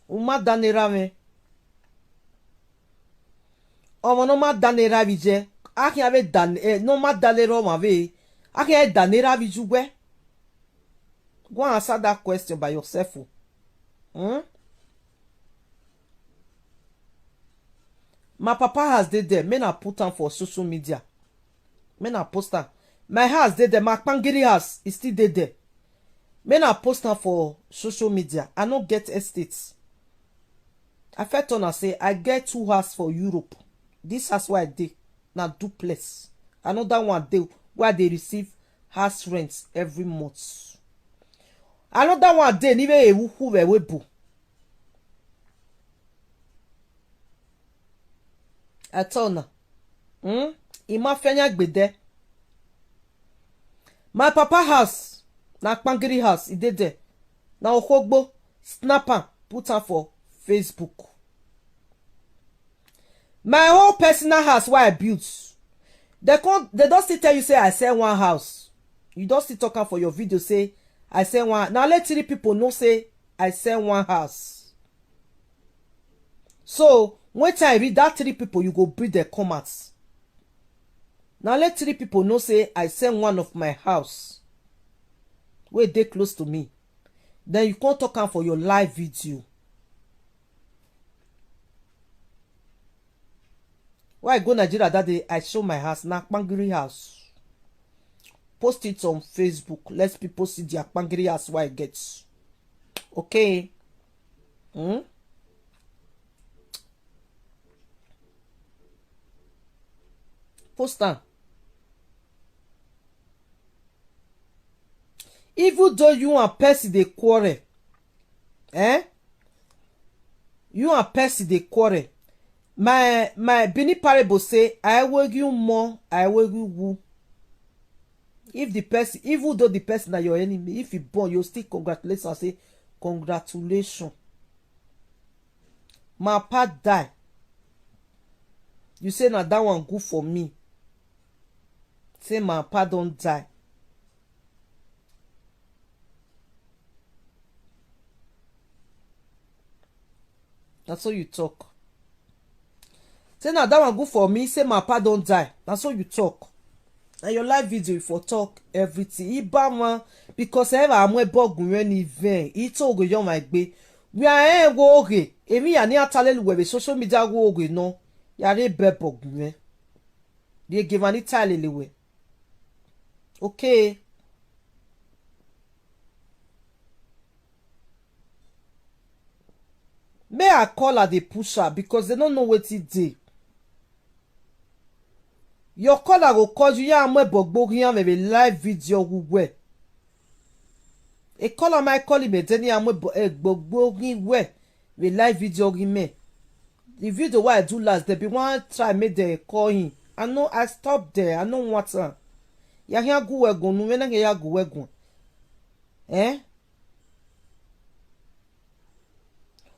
Uma danera me. Omo no ma danera vije. Aki ave dan no ma danero ma ve. Aki ave danera vijugwe. Go and answer that question by yourself. My papa has did there. Men are put on for social media. Men are post on. My house did there. My Pangiri house is still there. Men are post on for social media. I don't get estates. I felt on and say I get 2 houses for Europe. This house where I did now duplex. Another one dey where they receive house rent every month. Another one dey nive ewu we webo. I tell na. Ima fenya gbede. My papa house na Pangiri house. It did there. Now Okogbo snapper put am for Facebook. My whole personal house where I built. They don't still tell you say I sell one house. You don't still talking for your video say I sell one. Now let 3 people know say I sell one house. So when I read that 3 people, you go breathe their comments. Now let 3 people know say I sell one of my house. Where they close to me. Then you can't talk am for your live video. Why I go Nigeria that day, I show my house, na Pangiri house. Post it on Facebook. Let people see the Pangiri house where I get. Okay. Post am. Even though you and Percy dey quarrel, you and Percy dey quarrel. My Bini parable say, I will you more, I will you woo. If the person, even though the person are your enemy, if you born, you still congratulate and say, congratulations. My papa die. You say na that one good for me. Say my papa don't die. That's how you talk. Say na that one good for me. Say my papa don't die. That's how you talk. And your live video you for talk everything. Ibama because ever amwe bogun any event. Ito go yon my gbe. We are go oge. Emi ya ni atalelu webe social media go oge no. Yare be bogun. They give any talelewe. Okay. may I call her the pusher because they don't know what it dey. Your caller go call you ya amwe bogbo here with a live video we. A caller my call him deni amwe bogbo we with live video me. The video why I do last, they be one try make they call him. I know I stop there. I know what ya here go we go no when ya go we go.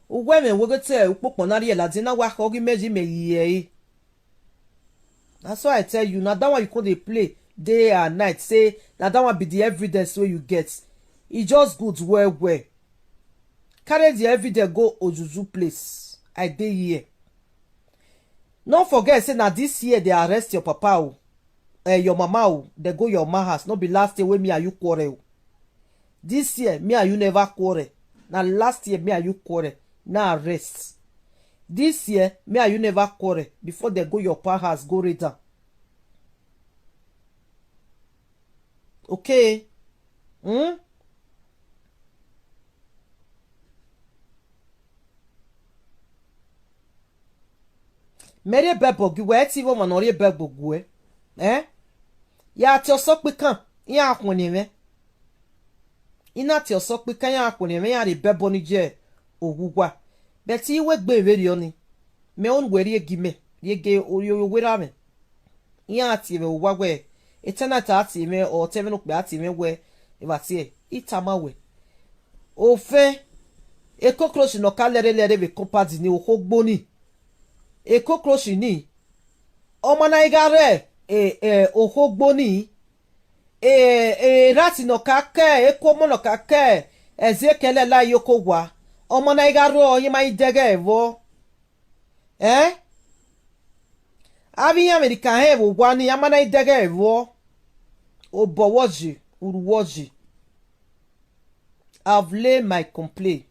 Women we go tell ukpokpo na rie ladina wa ko gi meji me ye. That's why I tell you, now that one you call they play day and night. Say now that one be the evidence where you get. It just good well. Carry the evidence go Ojuju place. I dey here. Don't forget, say now this year they arrest your papa, your mama, they go your ma house. Not be last year when me and you quarrel. This year, me and you never quarrel. Now last year, me and you quarrel. Now arrest. This year, me and you never quarrel. Before they go your pa house, go right down. Okay? Mere bebo gi we ti wo mo no re bebo gu ya ti oso pe kan ya akun ni me ina ti oso pe kan ya akun ni me ya re bebo ni je ogugwa beti iwe gbe eri oni me on weri egi me ye oyo wera me ya ti me wa we etena ta ti me o teve no pe ati me we iba ti e itama we ofe e cockroach no ka lere be company ni okogbo ni e cockroach ni ọmọ na igare okogbo ni rat no ka ke e ko mo no ka ke ezekele la yoko wa ọmọ na igaro yin ma idege evo abi america he wo gwa ni ama na idege evo obowoji uruwoji. I've laid my complaint.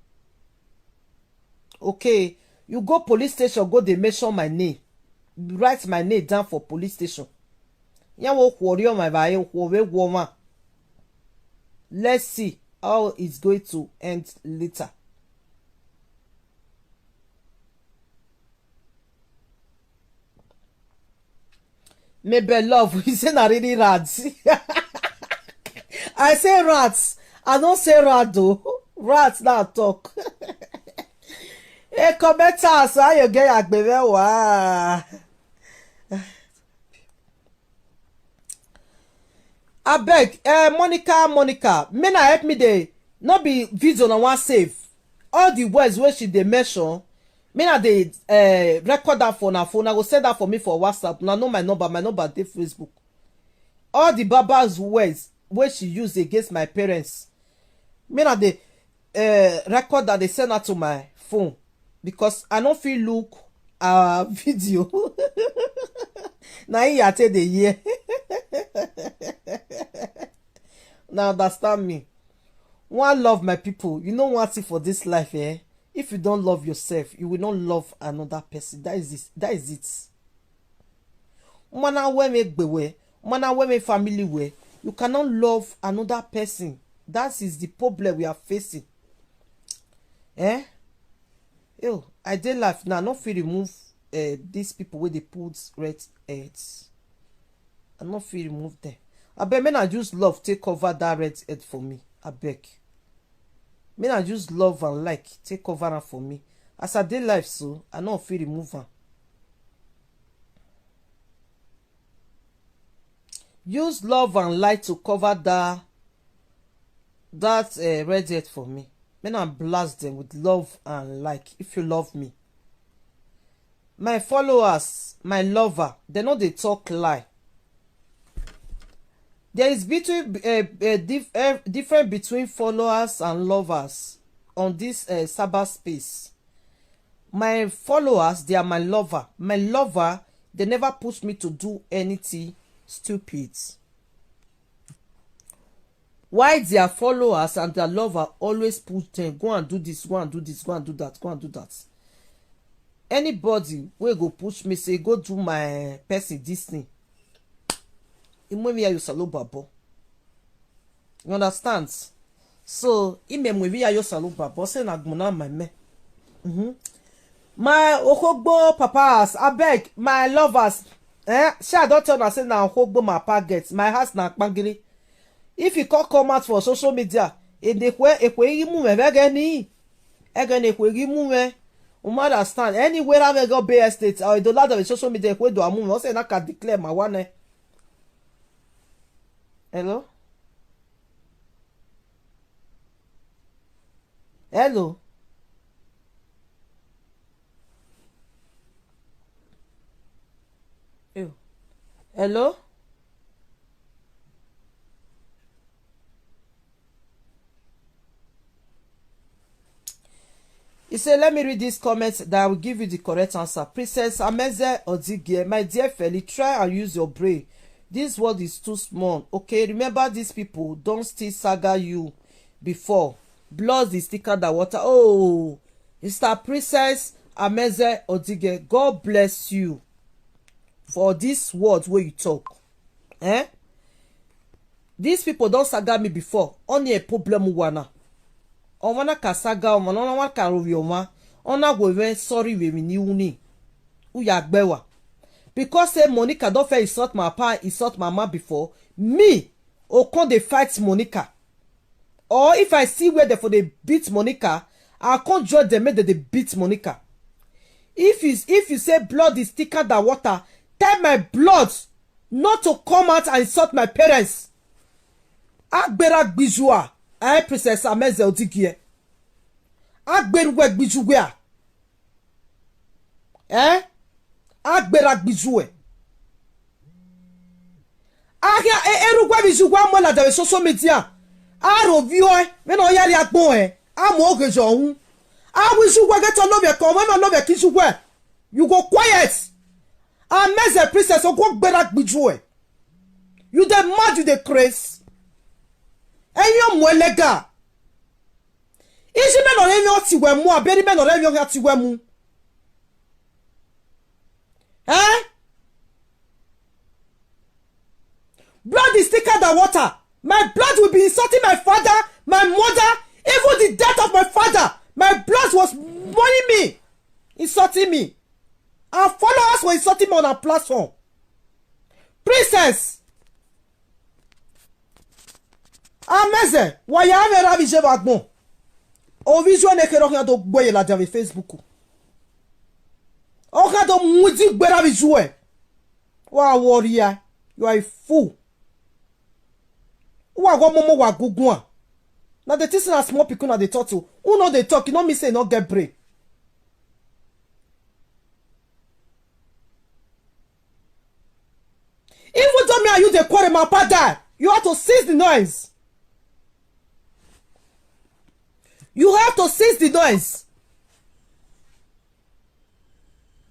Okay, you go police station, go they mention my name. Write my name down for police station. Ya wo kwori on my bae we woman. Let's see how it's going to end later. Maybe love, we say na really rats. I say rats. I don't say rat though. Rats now talk. E commenta sa you get agbere wa. Abeg, Monica, may na help me dey no be video na one save. All the words wey she dey mention, may na dey record that for na phone. I go send that for me for WhatsApp. Na know my number dey Facebook. All the baba's words wey she use against my parents, may na dey record that, they send that to my phone. Because I don't feel look video. Now you tell the year. Now understand me. One love my people. You know what thing for this life, if you don't love yourself, you will not love another person. That is it. Mana we make bewe, mana we make family way. You cannot love another person. That is the problem we are facing. Yo, I did laugh now. Not feel remove these people where they put red heads. I not feel remove them. I bet men I just love take over that red head for me. I beg. Men I just love and like take over her for me. As I did life so, I not feel remove her. Use love and light to cover that red head for me. Men I blast them with love and like. If you love me, my followers, my lover, they know they talk lie. There is difference between followers and lovers on this cyber space. My followers, they are my lover. My lover, they never push me to do anything stupid. Why their followers and their lover always push them, go and do this, go and do this, go and do that, go and do that. Anybody will go push me, say go do my person this thing. You understand? So, ime mwe ya yo salo babo, say na gmona my me. My Okogbo papas, abeg, my lovers. Shey I don tell una say na Okogbo my papa get. My house na Akpangiri. If you come out for social media, ekwe imu me vege ni. Egen ekwe imu me. Understand? Anywhere I go Bay Estate or the lot of social media ekwe do amu. I say na can declare my one. Hello? Hello? Ew. Hello? He said, let me read this comment that will give you the correct answer. Princess Ameze Odigie, my dear Feli, try and use your brain. This word is too small. Okay, remember these people don't still saga you before. Blood is thicker than water. Oh, Mr. Princess Ameze Odige, God bless you for this word where you talk. These people don't saga me before. Only a problem wana. Owana ka saga omana owana ka rovi oma. Ona go sorry we ni uni. Uya gbewa. Because say Monica don't fair insult my papa, insult my mama before. Me, Okon dey fight Monica. Or if I see where they beat Monica, I can't judge them make they beat Monica. If you say blood is thicker than water, tell my blood not to come out and insult my parents. Agbera gbijua, Princess Ameze Odigie. Agberwe gbijugwea. Agbera gbijue. Ahia erugwa bijugwa mo la de social media. Arovio when oyari agbon amo ogejo ohun. Awujugwa get on love come when love kijugwa. You go quiet. Ameze Princess ogo gbera gbijue. You dey mad, you dey craze. Enyo mwelega. Iji me no enyo tiwe mu aberi me no enyo tiwe mu. Blood is thicker than water. My blood will be insulting my father, my mother, even the death of my father. My blood was mourning me, insulting me. Our followers were insulting me on our platform. Princess Ameze, waya ave ravi je vagbon. O visual ne kero kan do gboye la jave Facebook. O ka do mudi gbera visual. Wa warrior, you are a fool. Wa go momo wa gugun. Now the thing na small pikin na dey talk to. Who no dey talk, you know me say no get brain. Even though me and you dey quarrel, my papa die, you have to cease the noise. You have to cease the noise.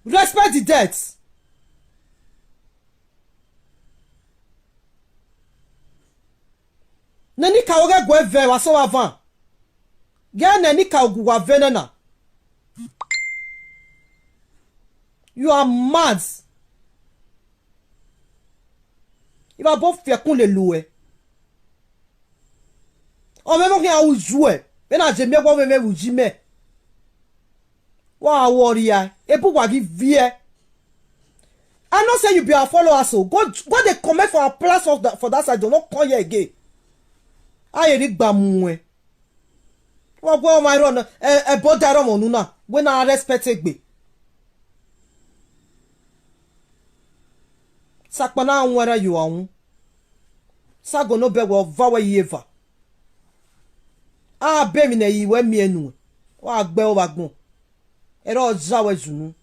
Respect the death. Nani ka oge gwe ve wa so avant. Ge nani ka ogwa venena. You are mad. Il va bon faire qu'on les loue. On même rien ou jouer. Mais na j'aime bien qu'on me vous jime. Wa warrior. Et pourquoi give vie? I know say you be a follower so. Go they comment for a place for that side. Do not come here again. Aye ri gba mu e. Wa go my run e bodaro mo nuna. We na respect egbe. Sakpana nwere you on. Sago no be wo vawe yeva. Be mi na yi we mi enu. Wa gbe o bagbon. Ero zawe zunu.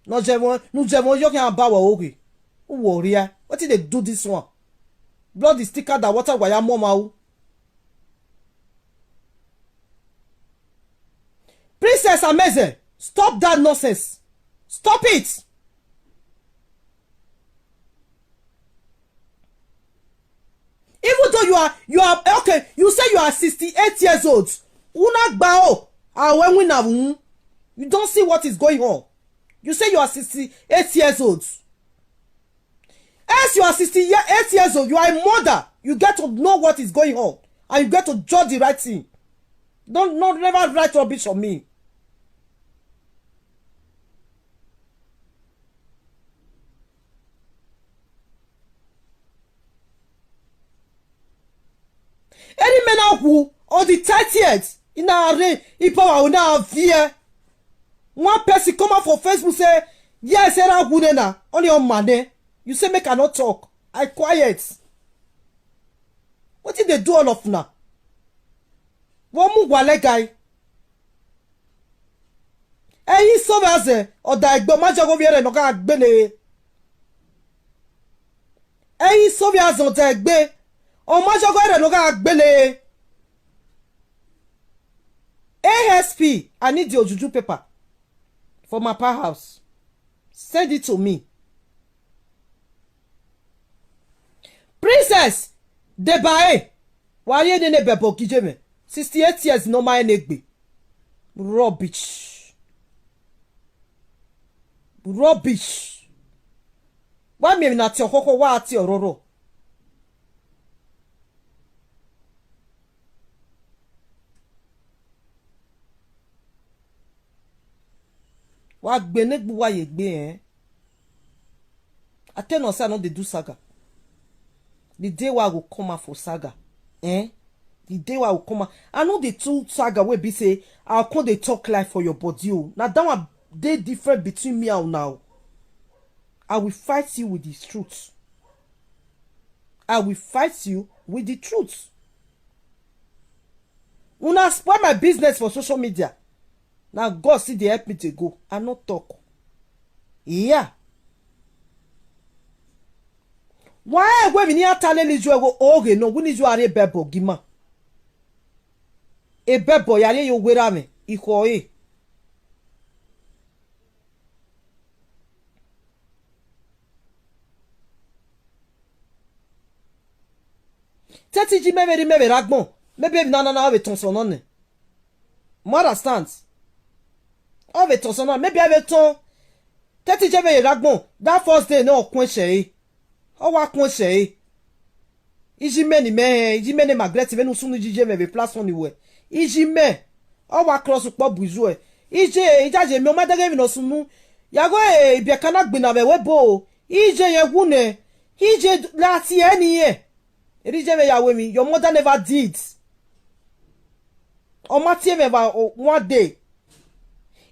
No jemo yo kan ba wo oge. Who warrior? What did they do this one? Blood is thicker than water waya mama. Princess Ameze, stop that nonsense. Stop it. Even though you are okay, you say you are 68 years old. Una gbao, when we now you don't see what is going on. You say you are 68 years old. As you are 68 years old, you are a mother. You get to know what is going on, and you get to judge the right thing. Don't never write rubbish on me. wu on the 30th in our rain ipower na fear one person come out for Facebook say yes era wu na only on money you say make I not talk I quiet what did they do all of now wọ́n mú wàlẹ́ guy ẹ̀yin sọ́wọ́ ẹ̀sẹ̀ ọ̀dà ẹ̀gbọ́n májọ́gọ́ fi ẹ̀rẹ̀ nọ́ká gbélé ẹ̀yin sọ́wọ́ ẹ̀sẹ̀ ọ̀dà ẹ̀gbẹ́ ọ̀májọ́gọ́ ẹ̀rẹ̀ nọ́ká gbélé ASP I need the ojuju paper for my power house send it to me Princess Debae wàyé nínú bẹ̀bọ̀ kíjẹ́ mi 68 years no my negbe rubbish why me na ti okoko wa ati ororo wa gbe negbu wa ye gbe I tell no say I no dey do saga the day where I go come out for saga the day where I will come out I know the two saga wey be say I come dey talk life for your body o na that one dey different between me and now I will fight you with the truth I will fight you with the truth una spoil my business for social media na God still dey help me to go I no talk yeah why we ni atale ni ju ego oge no we ni ju are bebo gima e bebo yare yo wera me iko e teti ji mebe ragbon mebe na ave ton son ne mo understand ave ton son maybe ave ton teti ji mebe ragbon that first day no kun se o wa kun se ijime magret venu sunu jije mebe place on iwe ijime o wa cross po buzu e ijaje mi o ma dege mi no sunu yago ibi kana gbina be webo ije ye wune ije lati eni ye erije me yawe mi your mother never did o ma tie me ba one day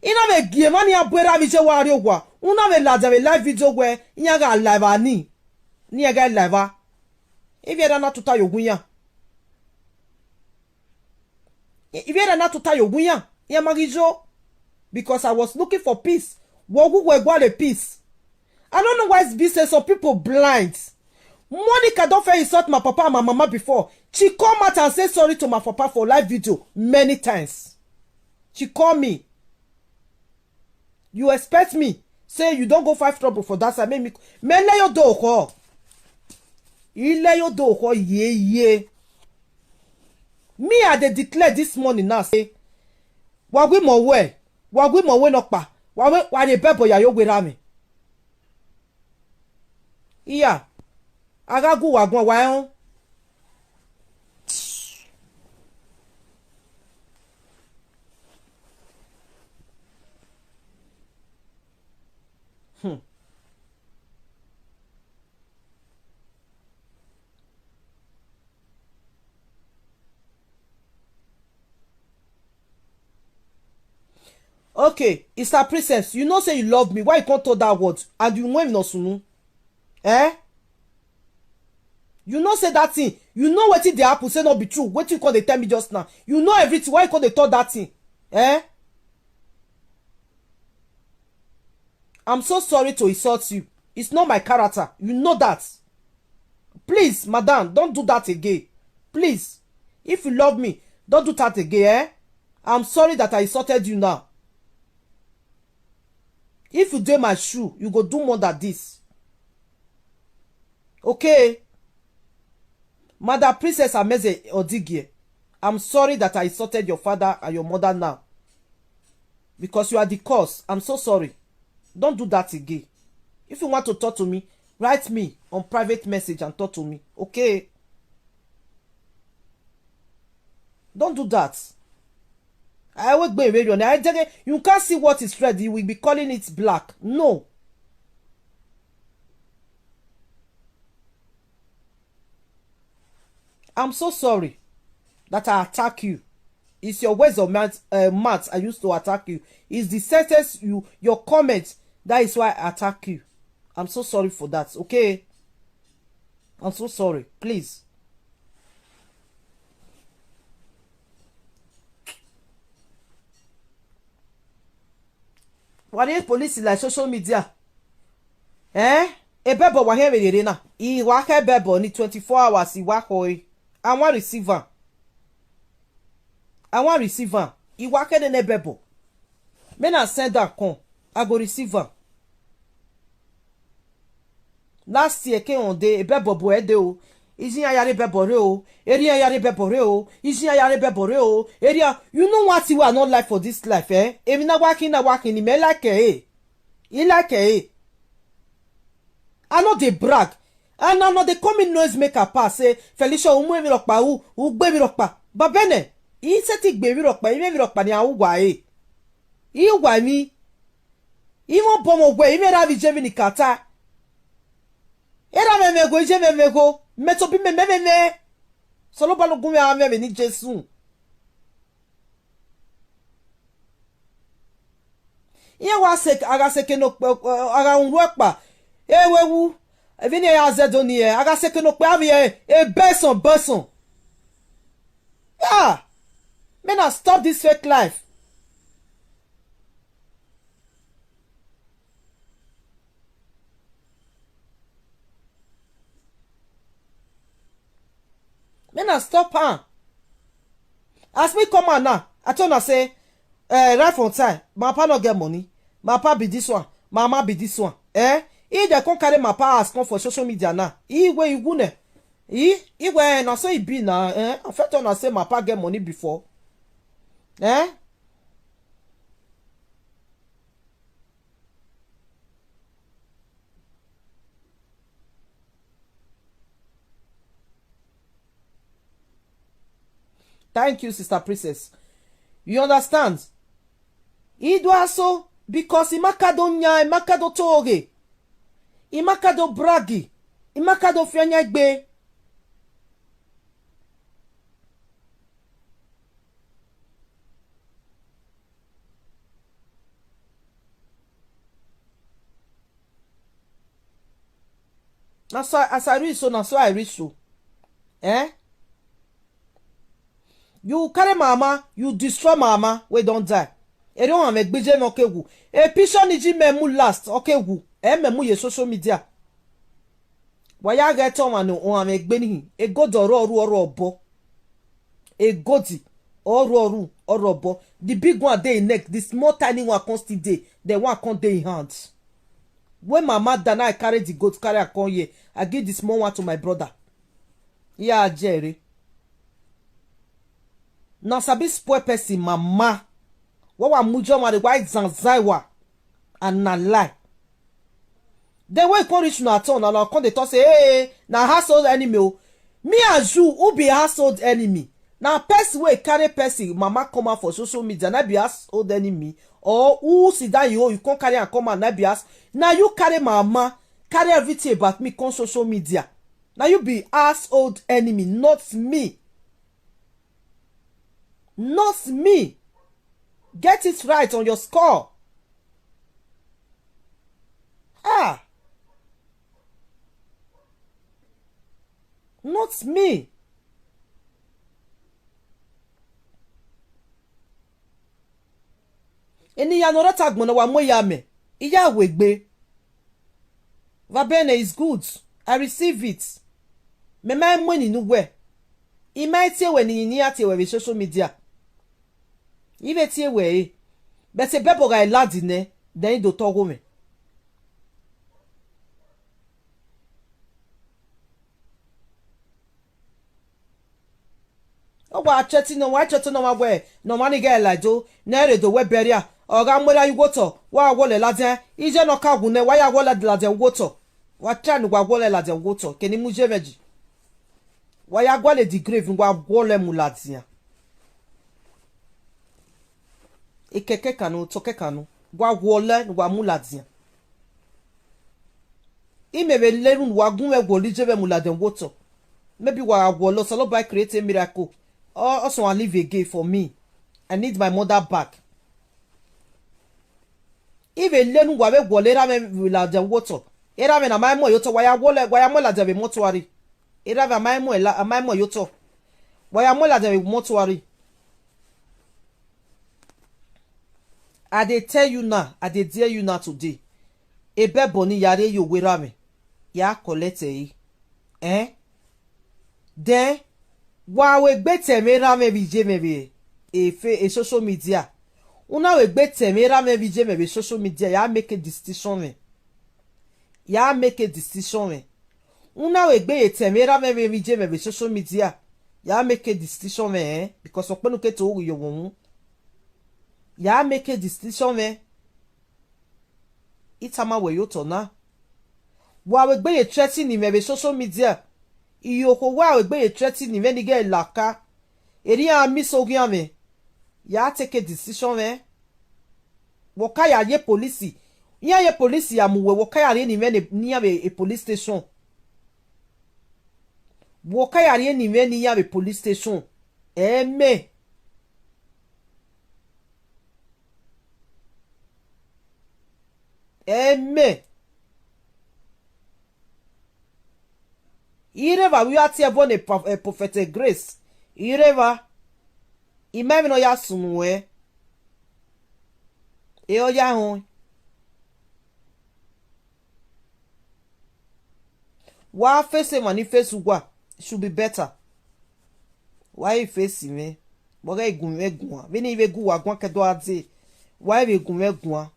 ina me gie mani abwera mi je wa ri ogwa una me la jave live video gwe nya ga live ani ni ga live if you na tuta yogunya if you na tuta yogunya ya magijo because I was looking for peace wogu we gwa the peace I don't know why it's business some people blind Monica don't fair insult my papa and my mama before she come out and say sorry to my papa for live video many times she call me you expect me say you don't go fight trouble for that side make me mele yo do ko ile yo do ko ye me I dey declare this morning now say wagwe mo we no pa wa dey bebo ya yo wera mi iya agagu wagbon wa ehun Okay, it's a princess. You know say you love me. Why you can't tell that word? And you know him no sunu. You know say that thing. You know what it dey happen say not be true. What you call they tell me just now. You know everything. Why you call they tell that thing? I'm so sorry to insult you. It's not my character. You know that. Please, madam, don't do that again. Please. If you love me, don't do that again, I'm sorry that I insulted you now. If you do my shoe, you go do more than this. Okay? Mother Princess Ameze Odigie, I'm sorry that I insulted your father and your mother now. Because you are the cause. I'm so sorry. Don't do that again. If you want to talk to me, write me on private message and talk to me. Okay? Don't do that. I will be radio. You can't see what is red. You will be calling it black. No. I'm so sorry. that I attack you. It's your words of mouth I used to attack you. It's the sentence your comments. That is why I attack you. I'm so sorry for that, okay? I'm so sorry. Please. What is police like social media? A bebo wa here we na. I wa ke bebo ni 24 hours I wa hoi. I want receiver. I want receiver. I wa ke ne bebo. Me na send that con. I go receiver. Last year ke on de bebo bo ede o. Izi ayare bebo re o. Eri ayare bebo re o. Izi ayare bebo re o. Eri you know what you are not like for this life Emi na working ni me like You like I know they brag. And I know they come in noise maker pass say Felicia umu mi rokpa u gbe mi rokpa. Ba bene. I se ti gbe mi rokpa, mi rokpa ni awugwa I ugwa mi. I mo bomo gwe, mi ra vi je mi ni kata. Era me go je me go. Me to bi me. Solo ba lo gun me ni Jesu. Iye wa se aga se ke no aga un ropa. Ewewu evini ya zedo ni aga se ke no pe abi beson. Yeah. Men I stop this fake life. Men I stop As me come on now, I told her say, right from time, my papa no get money. My papa be this one, my mama be this one. He dey come carry my papa as come for social media now. He where you go ne? He where na so he be now. En fait on a say my papa get money before. Thank you, Sister Princess. You understand? He do also because imakado nya, imakado toge, imakado bragi, imakado fianya gbe. Now so as I reach so now so I reach so. You carry mama, you destroy mama, we don't die. E don't have gbeje no kewu. E picture ni ji memu last, okewu. Memu ye social media. Waya get on o am egbe ni. E god oro obo. E godi oro obo. The big one dey in neck, the small tiny one come still dey. The one come dey in hands. When mama die, I carry the goat, carry a come here. I give the small one to my brother. Yeah, Jerry. Na sabi spoil person mama. Wa mujo ma de white zanzaiwa and na lie. Then when come reach na turn na come dey talk say hey na household enemy o. Me and you who be household enemy. Na person wey carry person mama come out for social media na be household enemy or who sit down you come carry and come out na be house. Na you carry mama carry everything about me come social media. Na you be household enemy, not me. Not me. Get it right on your score. Not me. Eni ya no rata gbona wa mo ya me. Iya wegbe. Vabene is good. I receive it. Me ma money no we. I ma tie we ni ati we social media. Ibe tie we. But se bebo ga ladi ne, then do togo me. O wa cheti no wa we. No mani ga lajo, na re do we beria. Oga mwera yugoto, wa wole ladin. Ije no ka gune wa ya wole ladin woto. Wa tran wa wole ladin woto. Keni muje meji. Wa ya gwale di grave wa wole mu ladin. Ikeke kanu toke kanu wa wole wa muladin imebe lerun wa gunwe go lijebe muladin woto maybe wa wolo solo by create a miracle Also I live again for me. I need my mother back. If a lenu wa we gwolera me la de water. Era me na my mo yoto waya mo la de mortuary. Era va my mo yoto. Waya mo la de mortuary. I dey tell you now, I dey dare you now today. Ebe boni yare yo wera me. Ya collect yi. Then wa we gbe teme ra me bi je me bi e social media. Una we gbe teme ra me bi je me bi social media ya make a decision me. Ya make a decision me. Una we gbe teme ra me bi je me bi social media. Ya make a decision me because openu ke to yo won. Ya make a decision me. Itama we yo to na. Wa we gbe threatening ni me bi social media. Iyoko wa we gbe threatening ni me ni ge laka. Eri a mi so gian me. Ya take a decision me. Wokaya ye police. Ya ye police ya muwe wokaya re ni me ni a police station. Wokaya re ni me ni a police station. Me. Ireva we ati evon a prophet Grace. Ireva imami no ya sunwe. O ya hon. Wa face mani face ugwa should be better. Why face me? Boga igunwe gun. Beni ibe gu wa gwan kedo ade. Why be gunwe gun?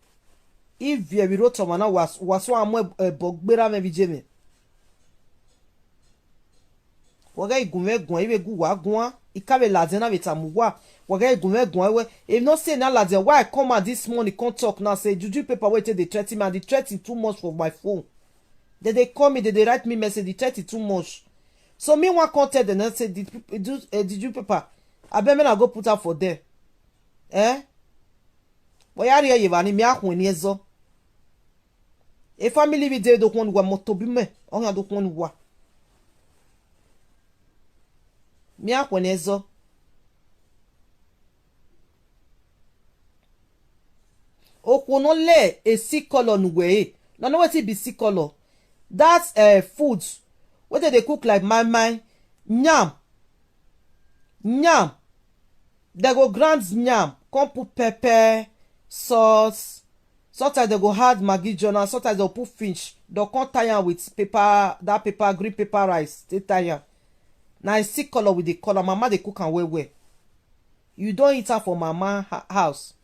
If you be roto mana waso amo bogbera me bijeme. Waga igunwe gun ibe gu wa gun. Ikabe ladena betamuwa. Waga igunwe gun we. If not say na ladena why I come out this morning can't talk now say juju paper wait they threaten me and the threatening too much for my phone. They call me, they write me message, the threatening too much. So me one contact and say did you paper? I bet me I go put out for there. Boy ari ye vani mi ahun ni ezo. E family bi de do kon wa moto bi me, on ya do kon wa. Mi ahun ni ezo. Okuno le a sick color nwe. Na no wetin be sick color. That's food. What they cook like my nyam. They go grind nyam, come put pepper, sauce. Sometimes they go add Maggi journal. Sometimes they'll put fish. They'll come tie am with paper, that paper, green paper rice. They tie am. Now I see color with the color. Mama they cook and well. You don't eat her for mama house.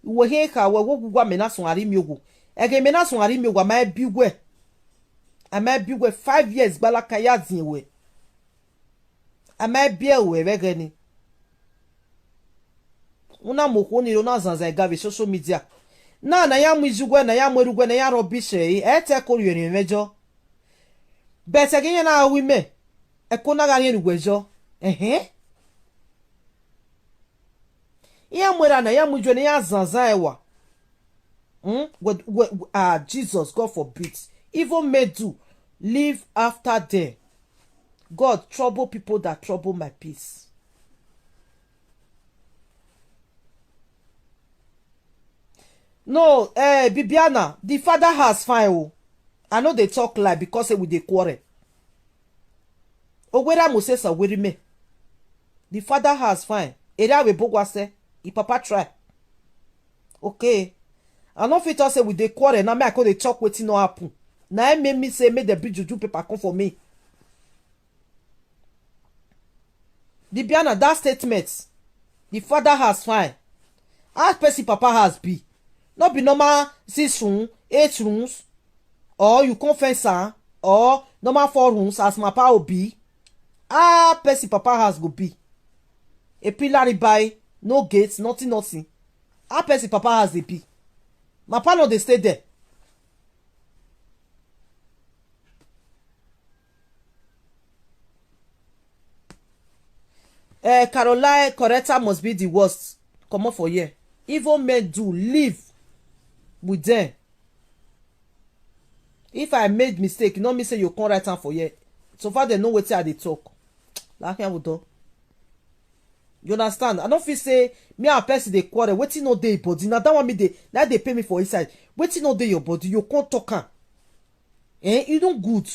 You will hear her wo mena son ari miogo. Ege mena son ari miogo ma biwe. Ama biwe 5 years balaka ya zinwe. Ama bia we vegani. Una moko ni rona zanza gabe social media. Na ya mwijugwe na ya mwerugwe na ya robishe ete kori yeni mejo. Bete genye na wime. Ekona gani rugwejo. Ya mwera na ya mwijwe na ya zanza ewa. Jesus, God forbid. Even may do live after them. God trouble people that trouble my peace. No, Bibiana, the father has fine. Oh. I know they talk like because with the quarrel. Owera Moses awiri me. The father has fine. Area we bogwa say, the papa try. Okay. I know fit say with the quarrel now me I go dey talk wetin no happen. Now make me say make the big juju paper come for me. The Biana that statement. The father has fine. As person papa has be. Not be normal 6 rooms, 8 rooms, or you confess or normal 4 rooms as my papa will be. Person papa has go be. A pillar by no gates, nothing. Person papa has the be. My papa no dey stay there. Caroline Coretta must be the worst. Come on for here. Even men do live with them. If I made mistake, you know me say you come right hand for here. So far they know wetin I dey talk. Like here we do. You understand? I don't feel say me and person dey quarrel. Wetin no dey body. Now that one me they pay me for inside. Wetin no dey your body. You can't talk am. You don't good.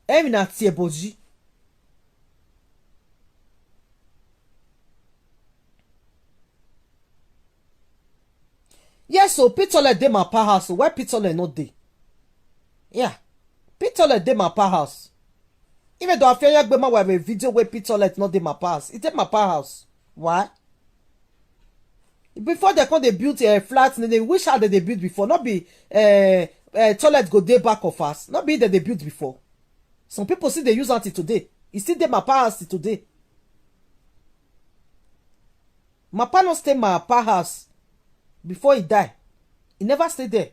Me na tie body. Yes, so Pitole dey my pa house. Why Pitole not dey? Yeah. Pitole dey my pa house. Even though I feel like we have a video where Pitole not dey my pa house. It dey my pa house. Why? Before they come they build a flat, they wish how they build before. Not be toilet go dey back of us. Not be that they built before. Some people see they use until today. It still dey my pa house till today. My pa no stay my pa house before he die. He never stay there.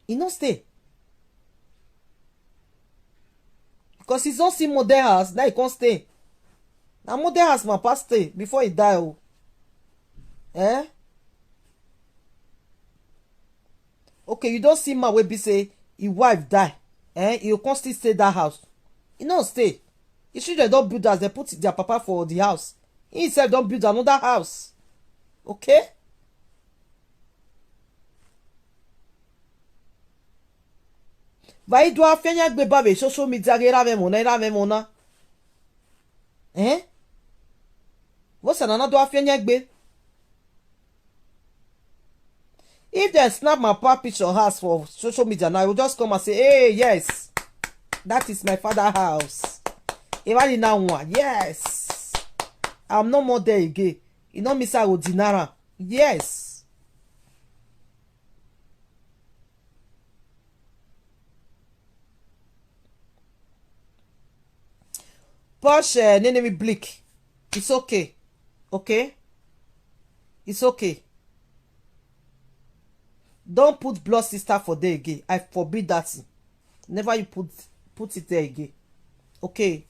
He no stay. Because he's not see modern house, now he can't stay. Now modern house my pa stay before he die. Oh. Okay, you don't see my way be say his wife die. You can't still stay that house. He no stay. His children don't build house, they put their papa for the house. He himself don't build another house. Okay? Vai do afenya gbe ba be social media ge ra me mona. Você na do afenya gbe. If they snap my papa picture house for social media now, I will just come and say, hey, yes, that is my father's house. Even now one, yes. I'm no more there again. You know, Miss Dinara. Yes. Porsche, Nenemi Blick. It's okay. Okay? It's okay. Don't put blood sister for there again. I forbid that. Never you put it there again. Okay?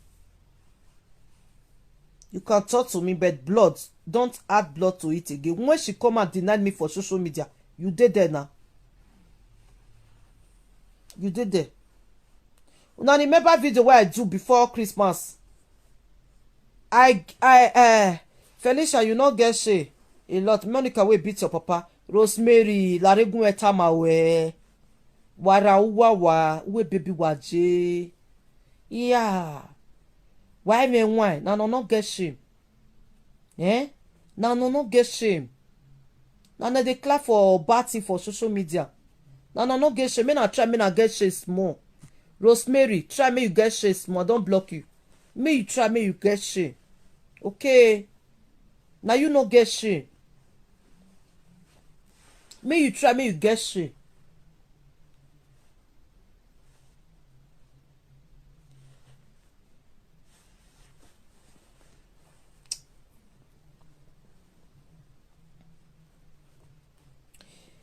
You can talk to me, but blood, don't add blood to it again. When she come and deny me for social media, you did there now. You did there. Now remember video where I do before Christmas. Felicia, you not get shame a lot. Monica will beat your papa. Rosemary, Laregun etamawe. Wara uwa we baby waje. Yeah. Why me why? Now no get shame. Now no get shame. Now they clap for batting for social media. Now no get shame. Me na try me na get shame small. Rosemary, try me you get shame small. Don't block you. Me you try me you get shame. Okay. Now you no get shame. Me you try me you get shame.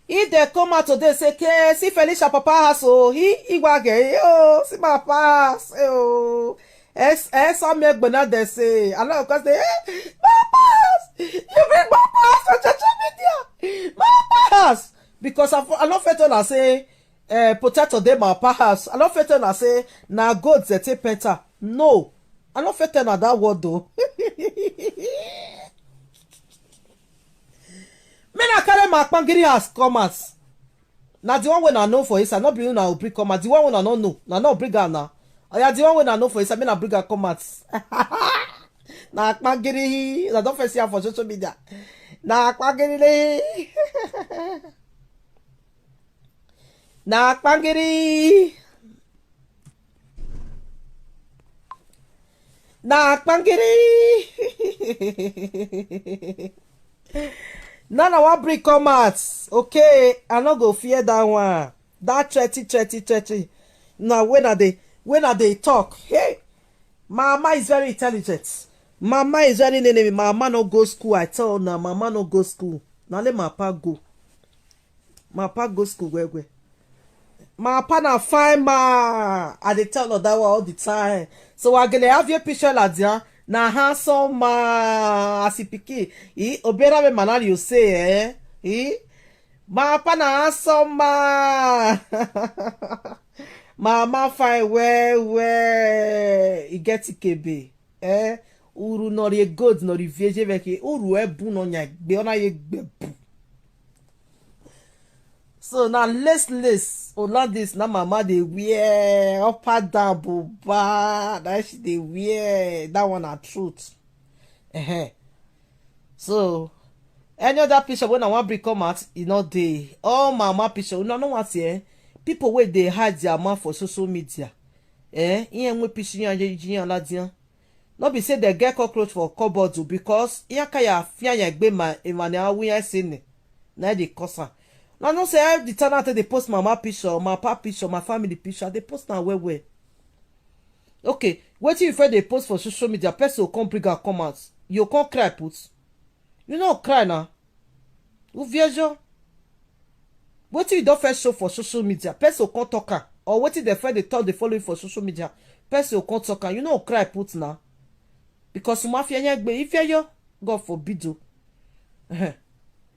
If they come out today say, "Okay, see Felicia papa house oh, he wage oh, see my papa oh." Some make banana they say, I know because they papas, you bring papas on social media, papas. Because I not fit on say potato dey my papas. I not fit on say na goat they take better. No, I not fit on that word though. Me na carry my pangiri as commas. Na the one when I know for inside, not be na bring commas. The one when I don't know, na not bring her now. Oh yeah, the one when I know for inside, me na bring her commas. Na pangiri, I don't face her for social media. Na pangiri, na pangiri, na pangiri. Now I want bring comats. Okay, I no go fear that one. That 30. Now when are they talk? Hey, mama is very intelligent. Mama is very enemy. Mama no go school. I tell now, mama no go school. Now let my pa go. My pa go school where? My pa na fine ma. I dey tell her that one all the time. So I gonna have your picture like that. Na handsome ma asipiki. Obera me manali you say ma pa na handsome ma. Mama fine where he get ikebe uru nori god nori vieje veke uru ebu no nya gbe ona ye gbe bu. So now lace all this na mama dey wear up and down buba that she dey wear that one na truth. So any other picture when I want bring come out, e no dey. All mama picture, una no want see people wey dey hide their mouth for social media. Iyan we picture yan ladian. No be say they get cockroach for cupboard because iyan kaya fian yan gbe ma Emmanuel we yan say na dey cause am. Now no say every the time they post mama picture, my papa picture, my family picture, they post now where. Okay, wetin you first they post for social media, person will come bring her comments. You can't cry put. You no cry now. Ou viejo. Wetin you don't first show for social media, person will come talk her. Or wetin they first they talk they follow you for social media, person will come talk her. You no cry put now. Because you mafia nyagbe, if you God forbid you.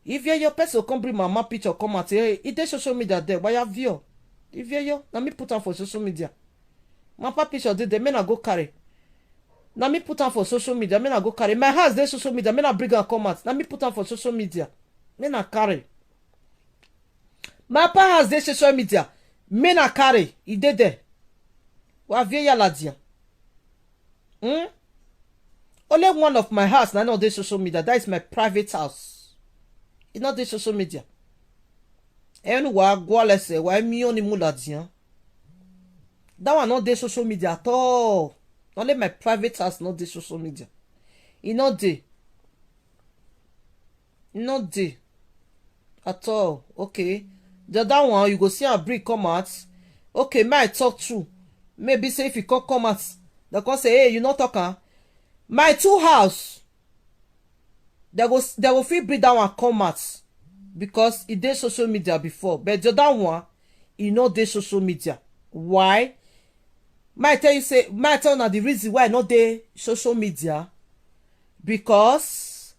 If your person come bring mama picture come out, hey, it is social media there. Why have you? If you, now me put on for social media. My papa picture did the men I go carry. Now me put on for social media. Men I go carry. My house there social media. Men I bring and come out. Now me put on for social media. Men I carry. My papa house there social media. Men I carry. He did there. Wa vieya la dia. Only one of my house. Now not there social media. That is my private house. It's not the social media. And let's say why me only muladian. That one not the social media at all. Only my private house not the social media. It not the. Not the. At all. Okay. The other one you go see a brick come out. Okay, may talk true. Maybe say if you come out, they can say, hey, you not talking. My two house. They will feel bring that one come out because it did social media before. But the other one, it not dey social media. Why? Might tell you the reason why not dey social media because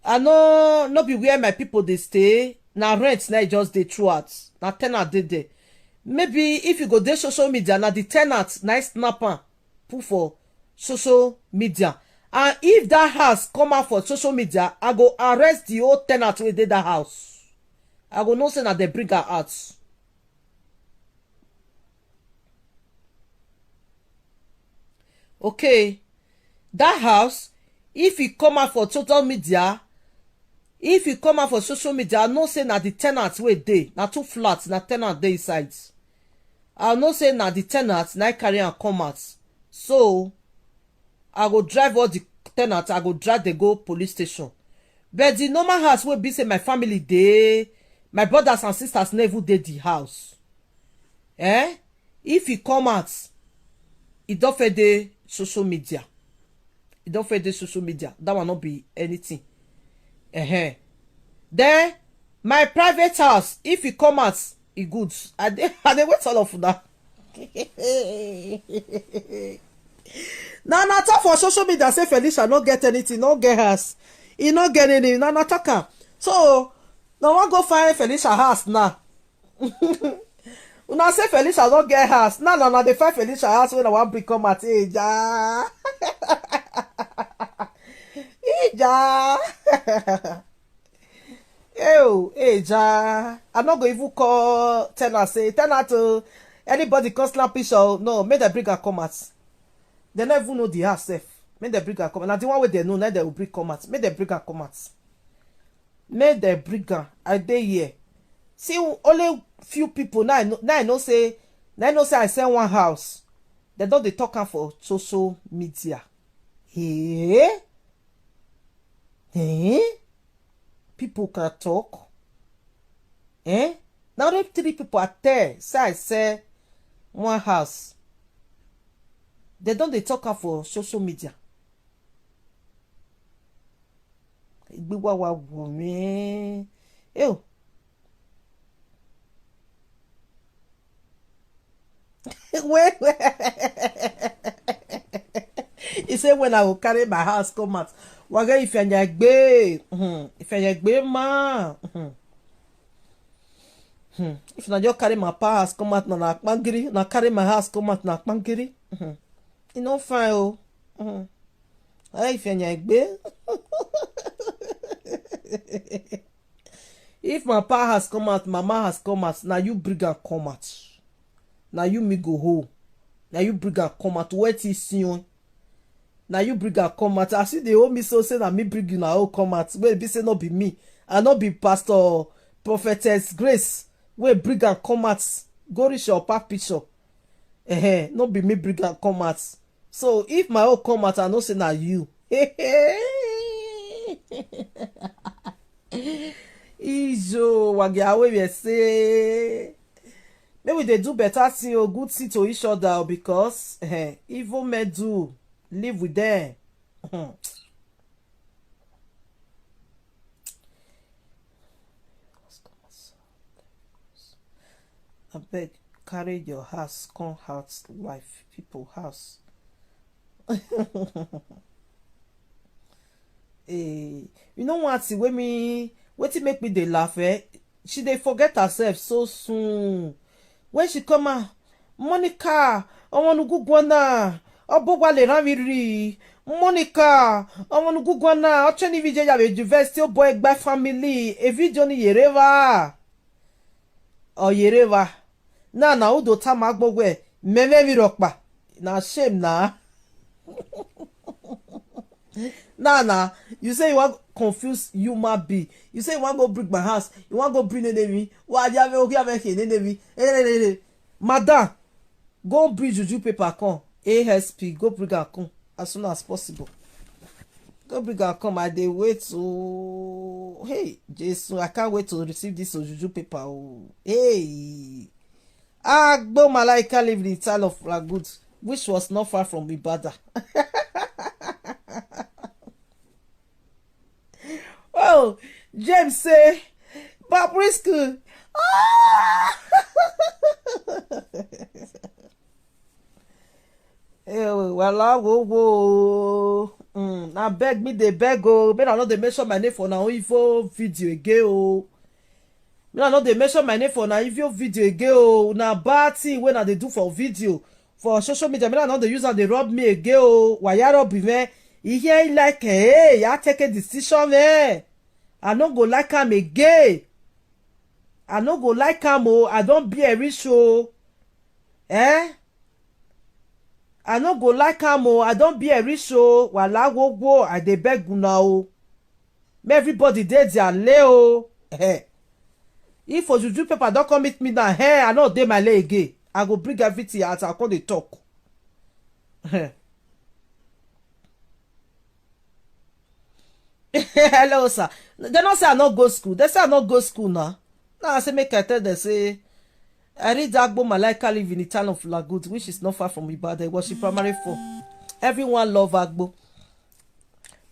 I know not be where my people they stay. Now rent now just dey throughout. Now tenant dey there. Maybe if you go dey social media, now the tenant nice snapper put for social media. And if that house come out for social media, I go arrest the old tenant wey dey that house. I go know say that they bring her out. Okay, that house, if e come out for social media, I know say na the tenant wey dey, na two flats, na tenant dey inside. I know say na the tenant na carry am come out. So I go drive all the tenants, I go drive they go police station. But the normal house will be say my family dey, my brothers and sisters never dey the house. If he come out, it don't fit dey social media. It don't fit dey social media. That will not be anything. Then my private house, if he come out, it good. I dey wait all of that. Now na talk for social media say Felicia no get anything, no get house. He no get anything. Now na talk am. So now wan go find Felicia house now. Una say Felicia no get house. Now na dey find Felicia house when I wan bring come at Ija. Ija. Ew, Ija. I no go even call tenant say tenant to anybody come snap picture. No, make them bring her come out. They never even know the house safe. Make them bring her come out. Now the one way they know, now they will bring come out. Make them bring her come out. Make them bring her. I dey here. See, only few people now. I know say I sell one house. They don't they talk am for social media. Hey, people can talk. Now if 3 people are there, say I sell one house. They don't they talk am for social media. Ew. He said when I will carry my house come out. Waga if you ma. If na just carry my house come out na carry my house come out na akpangiri. You know fine oh. Hey, Fenyegbe. If my pa has come out, mama has come out, now you bring her come out. Now you me go home. Now you bring her come out. What is Sion? Now you bring her come out. I see they owe me so say that me bring you now come out. Well, be say not be me. I not be Pastor Prophetess Grace. Well, bring her come out. Go reach your pap picture. Not be me bring her come out. So if my own come out, I know say na you. Ijo wagia we say. Maybe they do better thing or good thing to each other because evil men do live with them. I beg, carry your house, come house, wife, people house. You know what? When me, what it make me they laugh? She they forget herself so soon. When she come out, Monica, I want to go Gwana. Obogwa le ranviri. Monica, I want to go Gwana. I try ni video ya university boy by family. A video ni yereva. Oh yereva. Na udo tama gbogwe. Meme mi rokpa. Na shame na. Nah, you say you want confuse human being. You say you want go bring my house. You want go bring enemy. Why you have enemy? Madam, go bring juju paper come. ASP, go bring her come as soon as possible. Go bring her come. I dey wait to. Hey, Jesus, I can't wait to receive this juju paper. Oh. Hey, Agbo Malaika live in the town of Lagud, which was not far from Ibadan. Oh, James say, Babrisku. Well, I go. I beg me, they beg. Oh, but I know they mention my name for now. Evil video again. Oh, I know they mention my name for now. Evil video again. Oh, now bad thing when they do for video for social media. I know they use and they rob me again. Oh, why you rob me? He hear like, hey, you take a decision, man. I no go like am again. I no go like am oh. I don't be a rich oh. I no go like am oh. I don't be a rich oh. Wala go. I dey beg una oh. May everybody dey their lay oh. If for juju paper don't come meet me now, I no dey my lay again. I go bring everything out. I come dey talk. Hello sir. They don't say I not go school. They say I not go school now. Now I say make I tell them say I read Agbo Malaika live in the town of Lagud, which is not far from Ibadan. It was she primary 4. Everyone love Agbo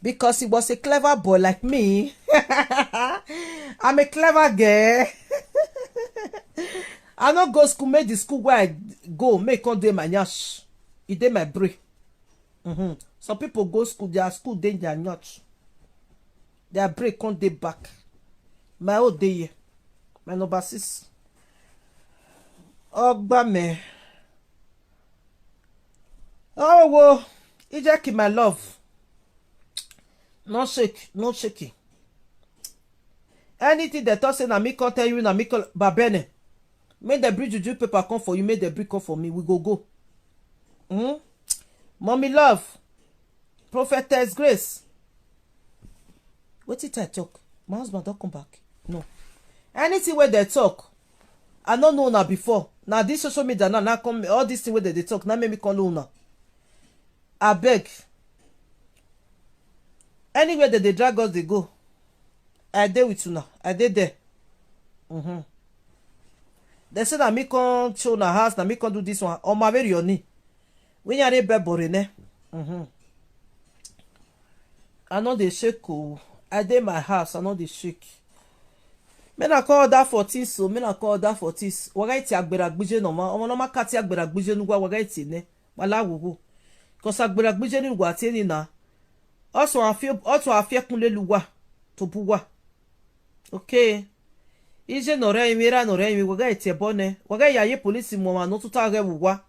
because he was a clever boy like me. I'm a clever girl. I not go school. Make the school where I go make all day my nyash. It dey my brain. Some people go school. Their school dey their nyash. Their break can't dey back. My old day, my number 6. Ogba me. Oh, well, Ijaki, my love. No shake, no shaking. Anything that talk say na me can't tell you, na me call Babene. Make the bridge juju paper come for you, make the brick come for me. We go. Mommy love. Prophetess Grace. What did I talk? My husband don't come back. No. Anything where they talk, I don't know now before. Now this social media now come all this thing where they talk now make me call you now. I beg. Anywhere that they drag us, they go. I dey with you now. I dey there. They say that me can't show na house, that me can't do this one. On my very own. When you're a boring, I know they shake. I dey my house, I know they shake. Men I call that for this, so men I call that for this. Wagaiti agberagbije no ma, omo no ma kati agberagbije nugwa wagaiti ne. Wala wugu. Cause agberagbije ni lugwa teni na. Also afie kunle lugwa to buwa. Okay. Ije no re imira no re imi wagaiti ebone. Wagai ya ye polisi mo ma no tuta ge wuwa.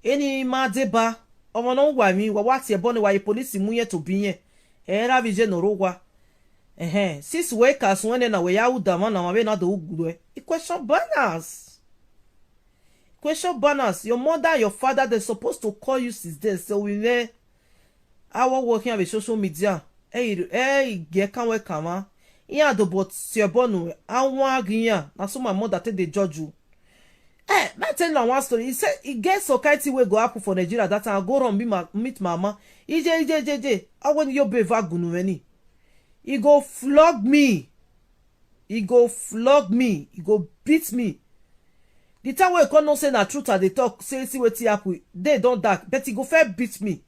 Eni ma deba ọmọ no wa mi wa tie bọ ne wa ye police mu ye to bi ye ra bi je no ro wa sis we ka so ne na we ya uda ma na ma be na do ugudo question banners. Your mother and your father, they're supposed to call you since then. So we may our working with social media. Hey, get can we come? Yeah, the but your bonu. I want ginya. Na so my mother take the judge you. I tell you one story. He said he gets so kind we go up for Nigeria. That time I go run meet mama. Ije. I want your beva gunu any. He go flog me. He go beat me. The time wey come know say na truth I dey talk say see wetin happen they don dark but he go first beat me.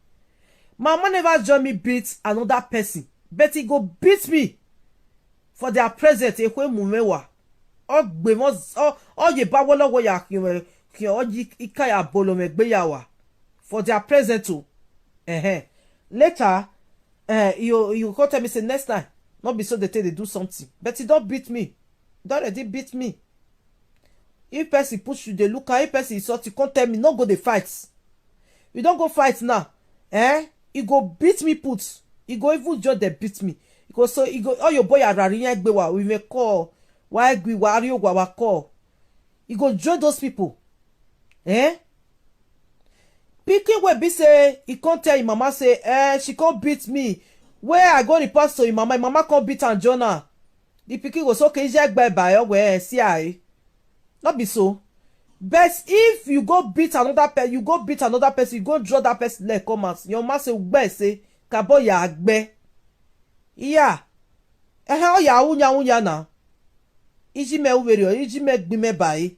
Mama never join me beat another person but he go beat me for their present ekwe mumewa ogbe mo oye bawo lowo ya ki oji ikaya bolo megbeyawa for their present o later you go tell me say next time not be so they take they do something but he don beat me don already beat me. If person push you, they look at if person insult you, can't tell me, no go dey fight. You don't go fight now. He go beat me put. He go even just they beat me. He go so he go all your boy arariyan gbewa we may call. Why gbe wa ari ogwa wa call. He go join those people. Pikin wey be say he can't tell him mama say she can't beat me. Where I go report to him mama can't beat and Jonah. The pikin go so okay je by where see I. Not be so. But if you go beat another person, you go draw that person leg come out. Your man say ugbe say kabo ya agbe. Yeah. O ya unya na. Iji me uweri o, iji me gbi me bai.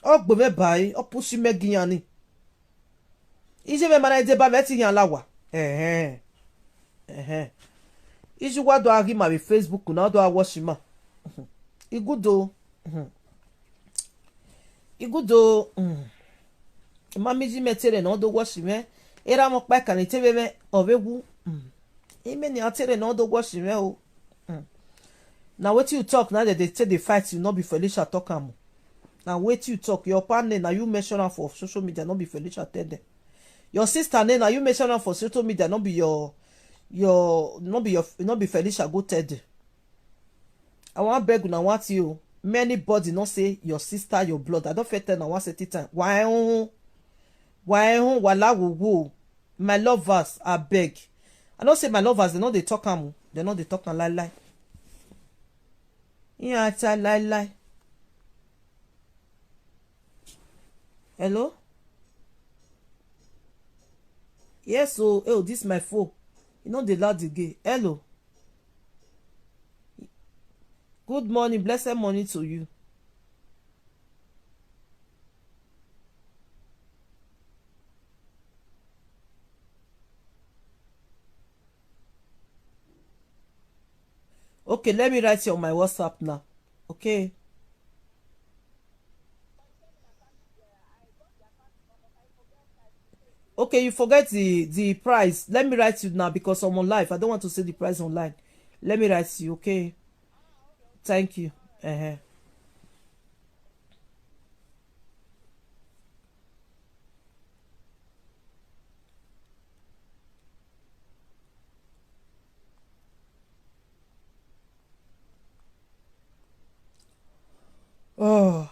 O gbe me bai, o pushi me giyan ni. Iji me mana ide ba me ti yan lawa. Iji wa do agi ma be Facebook na do a watch ma. Igudo. Igudo mami ji metere no do wash me era mo pa kan tebe me obewu ime ni atere no do wash me o na wetin you talk now they say the fight you not be Felicia talk am na wetin you talk your partner na you mention am for social media not be Felicia tell them your sister name na you mention am for social media not be not be Felicia go tell them. I want beg una want you many body not say your sister your blood I don't fit tell na one certain time why wala wo my lovers I beg I don't say my lovers they know they talk am they know they talk am lie yeah tell lie hello yes oh this my phone you know they loud again hello. Good morning, blessed morning to you. Okay, let me write you on my WhatsApp now. Okay. Okay, you forget the price. Let me write you now because I'm on live. I don't want to say the price online. Let me write you, okay? Thank you. Oh.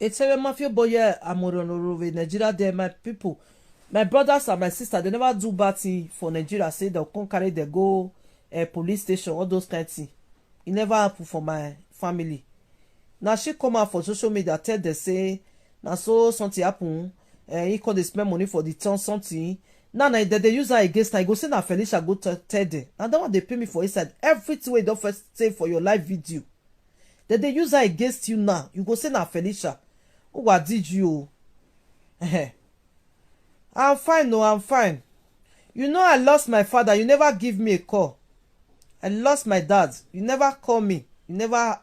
It's a mafia boy Amoronorove Nigeria there my people my brothers and my sister they never do bad thing for Nigeria say they'll come carry they go police station all those kind of thing. It never happen for my family. Now she come out for social media tell they say now so something happen he call they spend money for the town something now they use her against her go say na Felicia go tell them and that one they pay me for inside everything wey don't first say for your live video that they use her against you now you go say na Felicia. Oh, what did you? I'm fine, no, I'm fine. You know I lost my father. You never give me a call. I lost my dad. You never call me. You never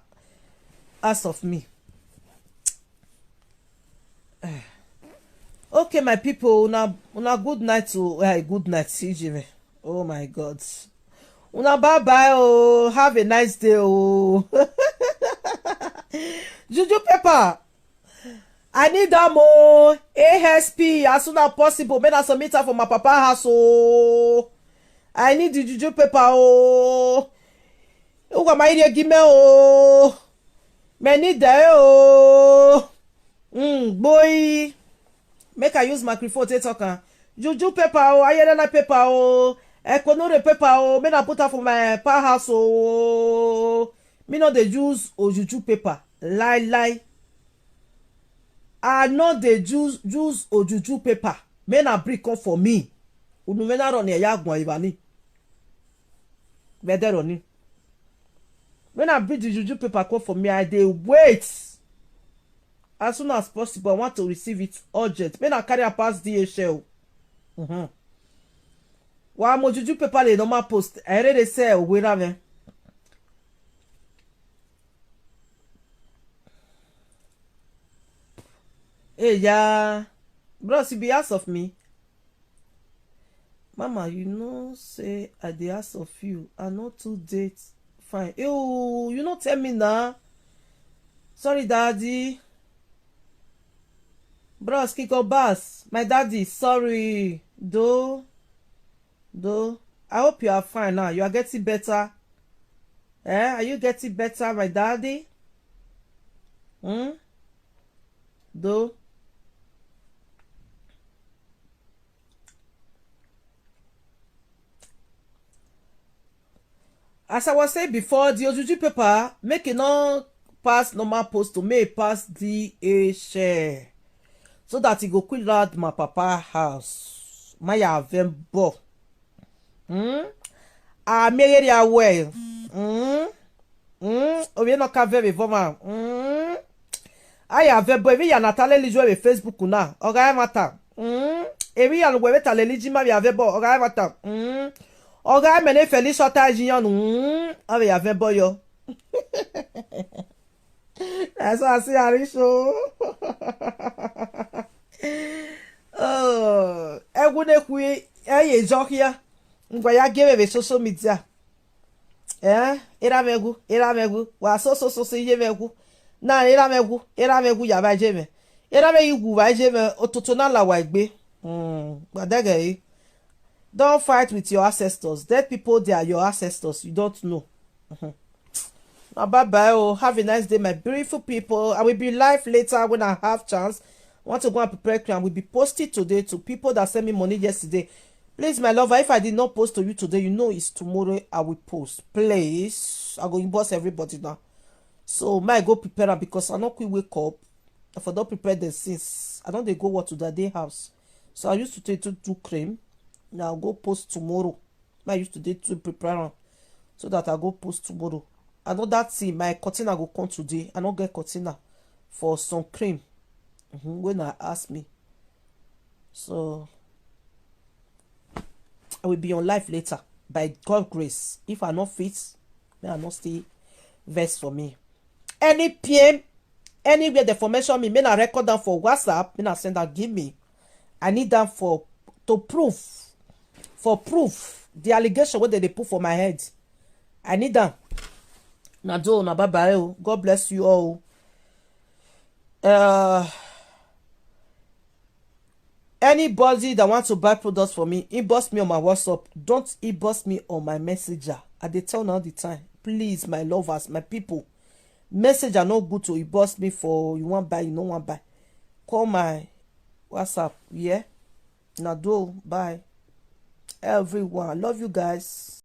ask of me. Okay, my people, una good night to good night, CJ. Oh my God. Una bye bye. Oh, have a nice day. Oh, Juju Pepper. I need them. Oh, ASP as soon as possible. Make I submit her for my papa house. Oh, I need the Juju Pepper. Oh, who got my idea? Give me. Oh, me need that. Oh, boy. Make I use microphone to talk. Juju Pepper. Oh, ayelena Pepper. Oh, ekonore Pepper. Oh, me na put her for my pa house. Oh, me no dey use Juju Pepper. Lie. I no dey use Juju Pepper. Me na bring come for me. Unu me na run ya gbon ibani. Better running. When I bring the Juju Pepper come for me, I dey wait. As soon as possible, I want to receive it urgent. When I carry a pass DHL. Wa mo Juju Pepper le normal post. I already say we na me. Hey ya, bros, you be ask of me. Mama, you know say I dey ask of you. I no too date fine. Ew, you no tell me now. Sorry, daddy. Bros, Kiko Bass, my daddy, sorry. Though, I hope you are fine now. You are getting better. Are you getting better, my daddy? Though. As I was saying before, the Juju Pepper make it not pass normal post to make pass DHL. So that he go quick out my papa house. My avembo. I made it away. Oye no ka very voma. I have boy vi ya natale li jowe Facebook na. Oga mata. Evi ya no we tale li jima vi avebo. Oga mata. Oga mene feli shota jiyan. Ave avebo yo. That's what I see Arisho. Oh, egwune kwi eye jokia. Ngwa ya give social media. Ira megu. Wa so iye megu. Na ira megu ya ba jeme. Ira me igu ba jeme ototo na la wa igbe. Gbadege. Don't fight with your ancestors. Dead people, they are your ancestors. You don't know. Now, bye-bye. Oh, have a nice day, my beautiful people. I will be live later when I have chance. I want to go and prepare. I will be posted today to people that sent me money yesterday. Please, my lover, if I did not post to you today, you know it's tomorrow I will post. Please, I go inbox everybody now. So, may I go prepare them because I not quick wake up. If I don't prepare them since I don't they go what to the day house. So I used to take to do cream. Now I'll go post tomorrow. I used to prepare them so that I go post tomorrow. I know that thing, my container go come today. I don't get container for some cream. When I ask me. So I will be on live later. By God's grace. If I not fit, may I not stay vex for me. Any PM, anywhere the information me, may I record them for WhatsApp, may I send that give me. I need them for proof. For proof. The allegation what they put for my head. I need them. Na do na bye bye. God bless you all. Anybody that wants to buy products for me, inbox me on my WhatsApp. Don't inbox me on my messenger. I dey tell all the time. Please, my lovers, my people. Messenger no good to inbox me for you want buy, you no want buy. Call my WhatsApp. Yeah. Na do bye. Everyone. Love you guys.